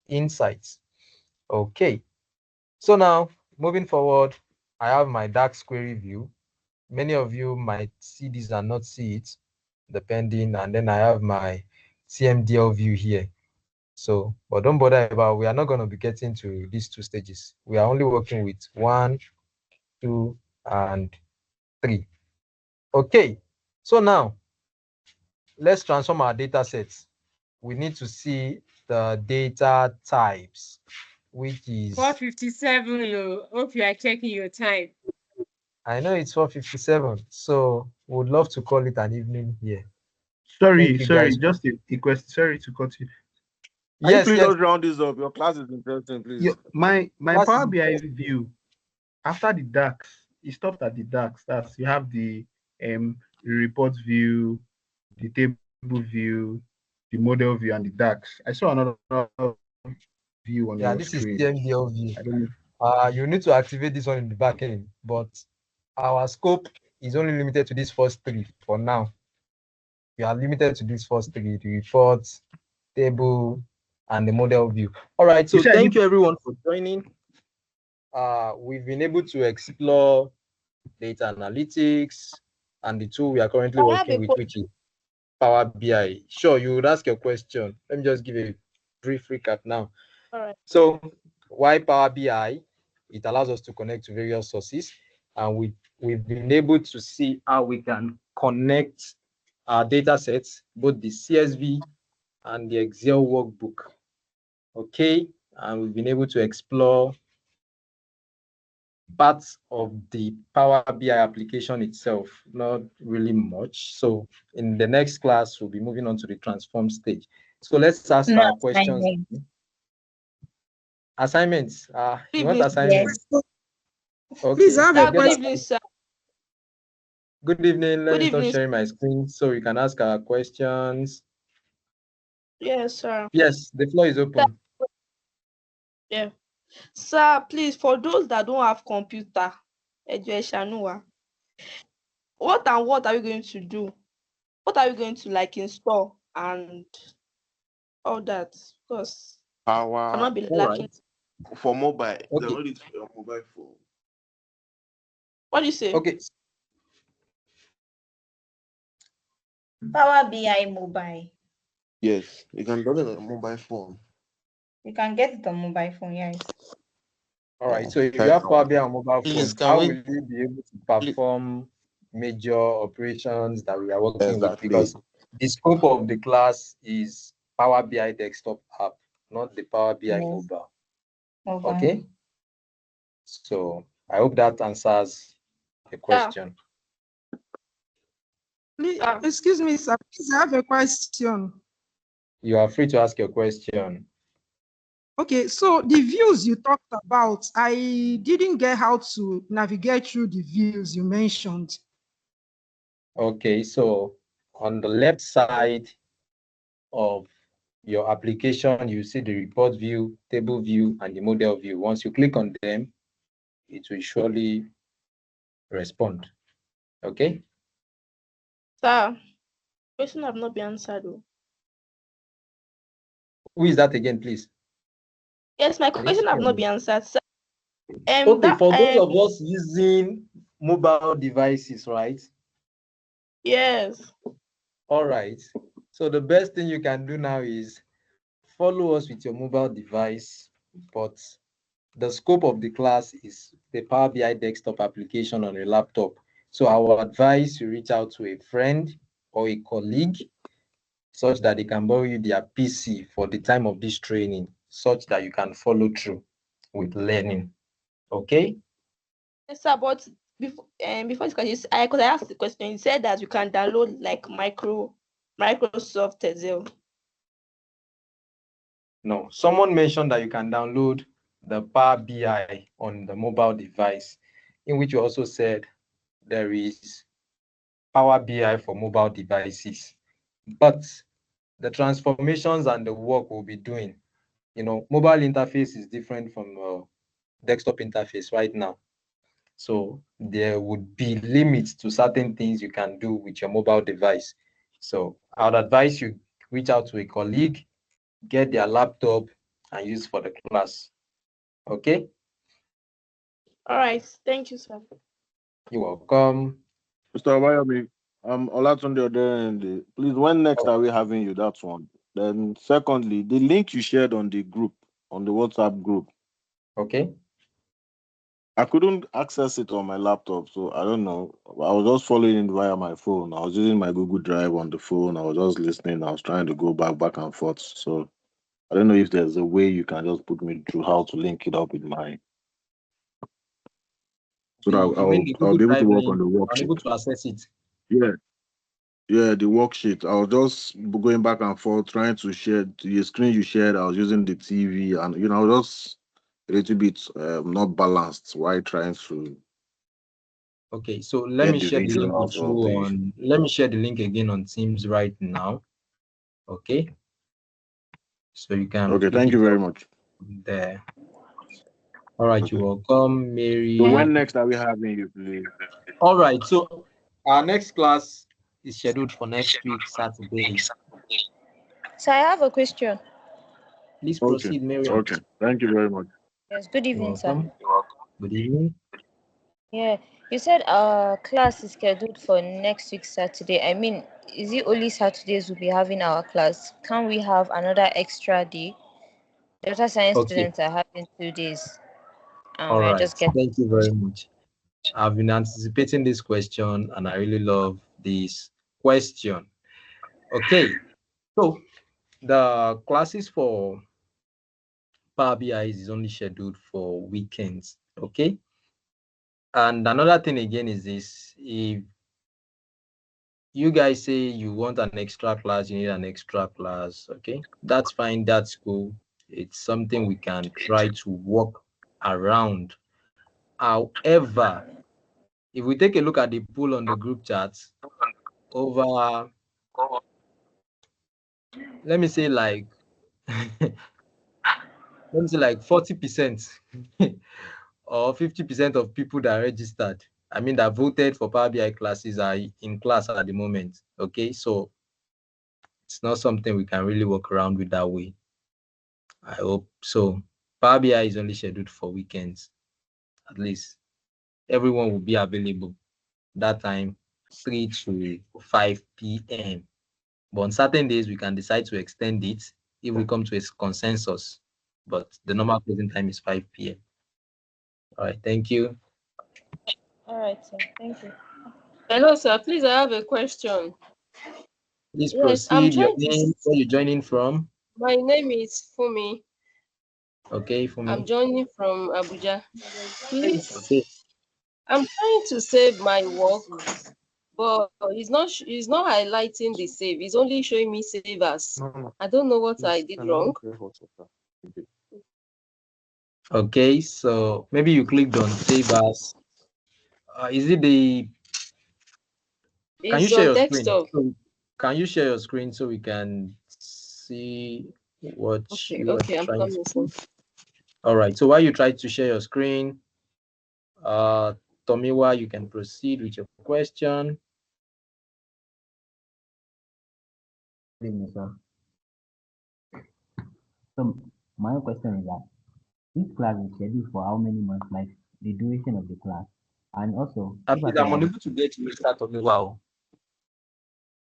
insights. Okay. So now moving forward, I have my DAX query view. Many of you might see this and not see it, depending. And then I have my CMDL view here. So, but don't bother about, we are not going to be getting to these two stages. We are only working with 1, 2, and 3. Okay. So now let's transform our data sets. We need to see the data types, which is 4:57. Hope you are checking your time. I know it's 4:57, so would love to call it an evening here. Sorry, Thank you guys. just a question. Sorry to cut you. Can you Yes, please yes. just round this up? Your class is interesting, please. My Class Power is BI view after the DAX, it stopped at the DAX. That's you have the report view, the table view, the model view, and the DAX. I saw another view on your this is screen. CMDL view. I don't know. You need to activate this one in the back end, but our scope is only limited to these first three for now. We are limited to these first three: the report, table, and the model view. All right, so thank you everyone for joining. We've been able to explore data analytics and the tool we are currently working with, which is Power BI. Sure, you would ask your question. Let me just give a brief recap now. All right. So why Power BI? It allows us to connect to various sources, and we've been able to see how we can connect our data sets, both the CSV and the Excel workbook. Okay, and we've been able to explore parts of the Power BI application itself, not really much. So in the next class, we'll be moving on to the transform stage. So let's ask our questions. Assignments. You want assignments? Okay. Please, I have a Good question. evening, sir. Good evening. Let Good me stop evening. sharing my screen so we can ask our questions. Yes, sir. Yes, the floor is open. Yeah. Sir, please, for those that don't have computer, what and what are we going to do? What are we going to like install and all that? Because Power cannot be lacking. for mobile. Okay. Download it for your mobile phone. What do you say? Okay. Power BI mobile. Yes, you can download it on your mobile phone. You can get it on mobile phone, yes. All right. So if you have Power BI on mobile Please, phone, can how we- will you be able to perform major operations that we are working with? Exactly. Because the scope of the class is Power BI desktop app, not the Power BI Yes. mobile. Mobile. Okay. So I hope that answers the question. Please, excuse me, sir. Please, I have a question. You are free to ask your question. Okay, so the views you talked about, I didn't get how to navigate through the views you mentioned. Okay, so on the left side of your application, you see the report view, table view, and the model view. Once you click on them, it will surely respond. Okay? Sir, question have not been answered. Though. Who is that again, please? Yes, my question have not been answered. Sir. Okay, for those of us using mobile devices, right? Yes. All right. So the best thing you can do now is follow us with your mobile device, but the scope of the class is the Power BI desktop application on a laptop. So I would advise you reach out to a friend or a colleague such that they can borrow you their PC for the time of this training, such that you can follow through with learning. Okay? Yes, sir, but before this question, because I asked the question, you said that you can download like Microsoft Excel. No, someone mentioned that you can download the Power BI on the mobile device, in which you also said there is Power BI for mobile devices. But the transformations and the work we'll be doing, mobile interface is different from desktop interface right now. So there would be limits to certain things you can do with your mobile device. So I would advise you reach out to a colleague, get their laptop, and use for the class. Okay? All right. Thank you, sir. You're welcome. Mr. Wayomi, Olatunde Oderende, please, when next are we having you? That's one. Then secondly, the link you shared on the group, on the WhatsApp group. Okay. I couldn't access it on my laptop, so I don't know. I was just following it via my phone. I was using my Google Drive on the phone. I was just listening. I was trying to go back and forth. So I don't know if there's a way you can just put me through how to link it up with my. So that I'll be able to work on the worksheet. Unable to access it. Yeah, the worksheet. I was just going back and forth trying to share the screen you shared. I was using the TV, and just a little bit not balanced while trying to. Okay, so let me share the link with you let me share the link again on Teams right now. Okay. So you can. Okay, thank you very much. There. All right, you're welcome, Mary. So when next are we having you, please? All right, so our next class is scheduled for next week, Saturday. So I have a question. Please proceed, Mary. Okay, thank you very much. Yes, good evening, sir. Good evening. Yeah, you said our class is scheduled for next week, Saturday. I mean, is it only Saturdays we'll be having our class? Can we have another extra day? Data science students are having 2 days. All right, thank you very much. I've been anticipating this question, and I really love this question. Okay, so the classes for Power BI is only scheduled for weekends. Okay, and another thing again is this: if you guys say you want an extra class, you need an extra class. Okay, that's fine. That's cool. It's something we can try to work around. However, if we take a look at the pool on the group chats, over, let me say like 40% or 50% of people that are registered, that voted for Power BI classes are in class at the moment. Okay, so it's not something we can really work around with that way. I hope so. Power BI is only scheduled for weekends. At least everyone will be available that time, 3 to 5 p.m. But on certain days, we can decide to extend it if we come to a consensus. But the normal closing time is 5 p.m. All right, thank you. All right, sir. Thank you. Hello, sir. Please, I have a question. Please proceed. Your name, where you joining from? My name is Fumi. Okay, Fumi. I'm joining from Abuja. Please, okay. I'm trying to save my work But it's not highlighting the save. It's only showing me save as. No. I don't know what I Yes, did and I wrong. don't care what okay. Okay, so maybe you clicked on save as. Is it the? Can you It's share on your screen? desktop. Can you share your screen so we can see what Okay, you are okay, I'm trying to coming. do? All right. So while you try to share your screen, Tomiwa, you can proceed with your question. Good evening, sir. So my question is that this class is scheduled for how many months, like the duration of the class, and also if Please, at I'm all unable to get you, Mr. Tomiwa.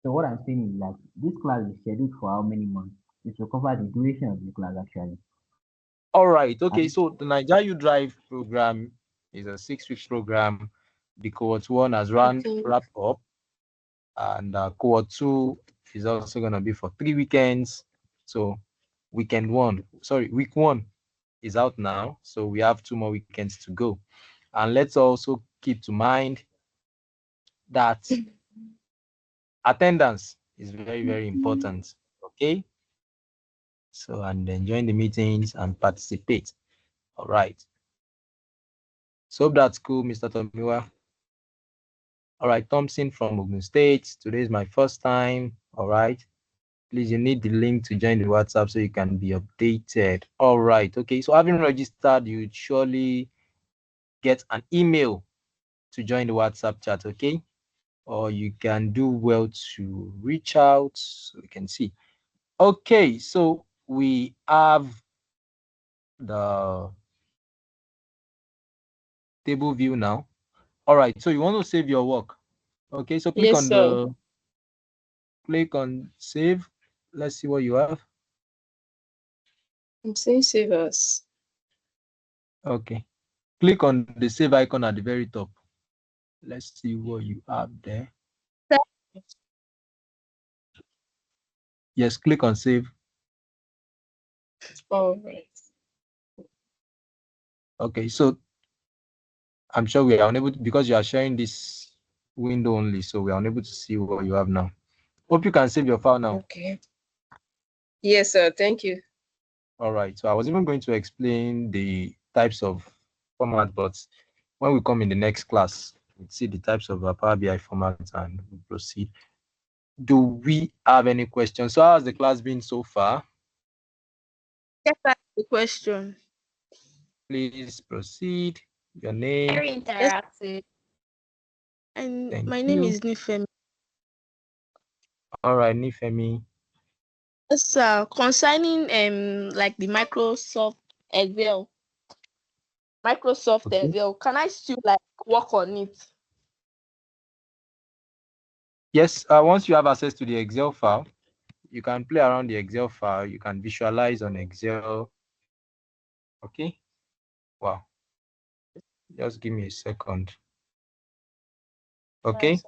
so what I'm saying is that this class is scheduled for how many months? It will cover the duration of the class actually. All right. Okay. And So the Nigeria You Drive program is a 6-week program. The cohort 1 has wrapped up, and cohort 2 is also going to be for 3 weekends. So week 1 is out now. So we have 2 more weekends to go. And let's also keep to mind that attendance is very, very important. Okay. So, and then join the meetings and participate. All right. So hope that's cool, Mr. Tomiwa. All right, Thompson from Ogun State. Today is my first time. All right. Please, you need the link to join the WhatsApp so you can be updated. All right. Okay. So having registered, you surely get an email to join the WhatsApp chat. Okay. Or you can do well to reach out so we can see. Okay. So we have the table view now. All right. So you want to save your work. Okay. So click Yes, sir. click on save. Let's see what you have. I'm saying save as. Okay. Click on the save icon at the very top. Let's see what you have there. Yes, click on save. All right. Okay, so I'm sure we are unable to, because you are sharing this window only, so we are unable to see what you have now. Hope you can save your file now. Okay. Yes, sir. Thank you. All right. So I was even going to explain the types of format, but when we come in the next class, we'll see the types of Power BI formats and we'll proceed. Do we have any questions? So how has the class been so far? Yes, I have a question. Please proceed. Your name. Very interactive. And Thank my name you. is Nifemi. All right, Nifemi. Yes, sir. Concerning like the Microsoft Excel, Excel, can I still like work on it? Yes, once you have access to the Excel file, you can play around the Excel file. You can visualize on Excel. Okay. Wow. Just give me a second. Okay.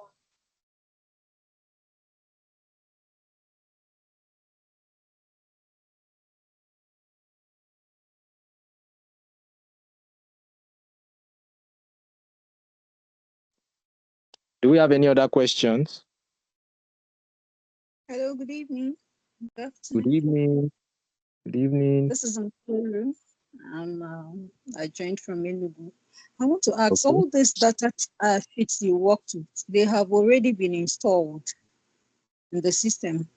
Do we have any other questions? Hello, good evening. Good evening. Good evening. This is Nkuru. I joined from Enugu. I want to ask, Okay. all these data sheets you worked with, they have already been installed in the system.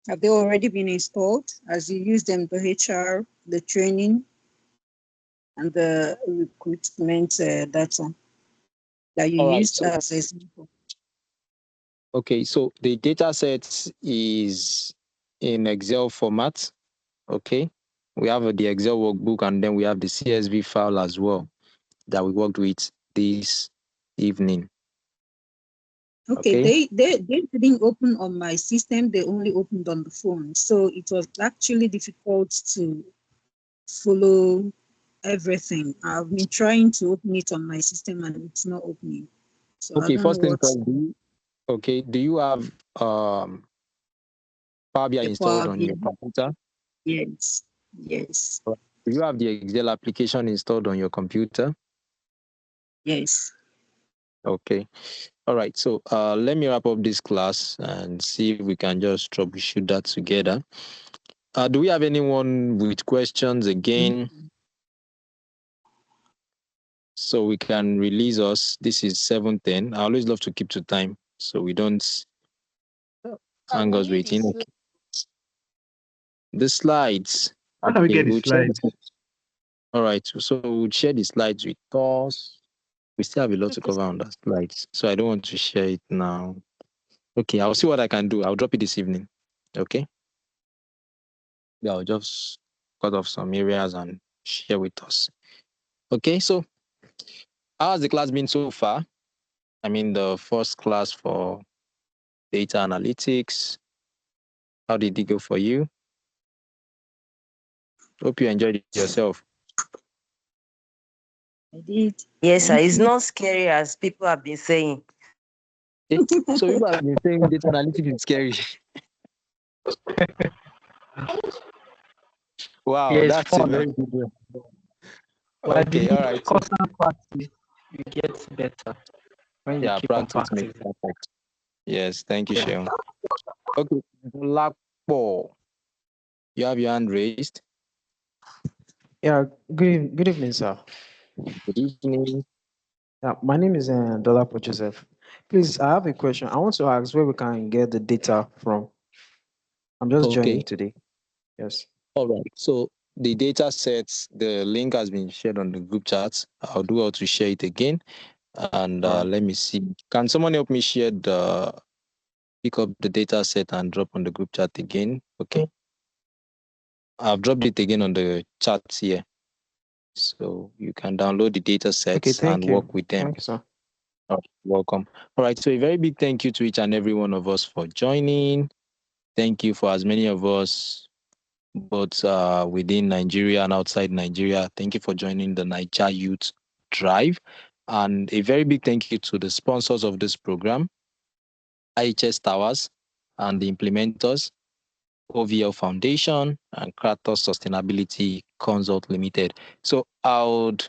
Have they already been installed as you use them, the HR, the training, and the recruitment data that you All right, used so as example? okay, so the data set is in Excel format. Okay. We have the Excel workbook and then we have the CSV file as well that we worked with this evening. Okay, they didn't open on my system, they only opened on the phone. So it was actually difficult to follow everything. I've been trying to open it on my system and it's not opening. So I Okay, don't know first thing what first, do you have Power BI the installed Power on BI. your computer? Yes, yes, Do you have the Excel application installed on your computer? yes. Okay. All right. So let me wrap up this class and see if we can just troubleshoot that together. Do we have anyone with questions again? So we can release us. This is 7:10. I always love to keep to time so we don't hang us waiting. Okay. The slides. How can we get the we'll share slides? All right. So we'll share the slides with us. We still have a lot to cover on the slides. So I don't want to share it now. Okay, I'll see what I can do. I'll drop it this evening. Okay. Yeah, I'll just cut off some areas and share with us. Okay, so how has the class been so far? I mean, the first class for data analytics. How did it go for you? Hope you enjoyed it yourself. I did. Yes, sir. It's not scary as people have been saying. So people have been saying data analytics is scary. Wow, Yeah, it's that's a fun. very good one. But Okay, all right. constant practice, you get better when you Yeah, keep on practice makes practicing. perfect. Yes, thank you, Yeah. Sheon. Okay, Blackball. You have your hand raised. Yeah, good evening, sir. Good evening. Yeah, my name is Dolapo Joseph. Please, I have a question. I want to ask where we can get the data from. I'm just joining Okay. today. Yes. All right. So the data sets, the link has been shared on the group chat. I'll do how to share it again. And let me see. Can someone help me share pick up the data set and drop on the group chat again? Okay. I've dropped it again on the chat here. So you can download the data sets and work with them. Thank you, sir. Welcome. All right. So a very big thank you to each and every one of us for joining. Thank you for as many of us, both within Nigeria and outside Nigeria. Thank you for joining the Niger Youth Drive. And a very big thank you to the sponsors of this program, IHS Towers and the implementers, OVL Foundation and Kratos Sustainability Consult Limited. So I would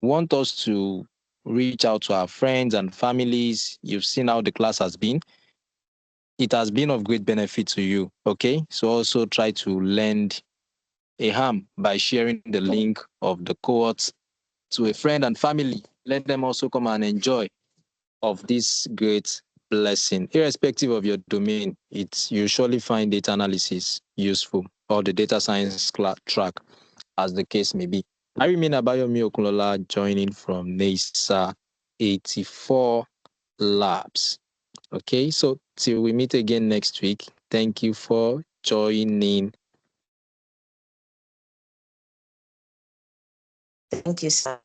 want us to reach out to our friends and families. You've seen how the class has been. It has been of great benefit to you, okay? So also try to lend a hand by sharing the link of the cohorts to a friend and family. Let them also come and enjoy of this great blessing. Irrespective of your domain, you surely find data analysis useful or the data science track, as the case may be. I remain Abayomi Okunola, joining from NESA 84 Labs. Okay, so till we meet again next week, thank you for joining. Thank you, sir.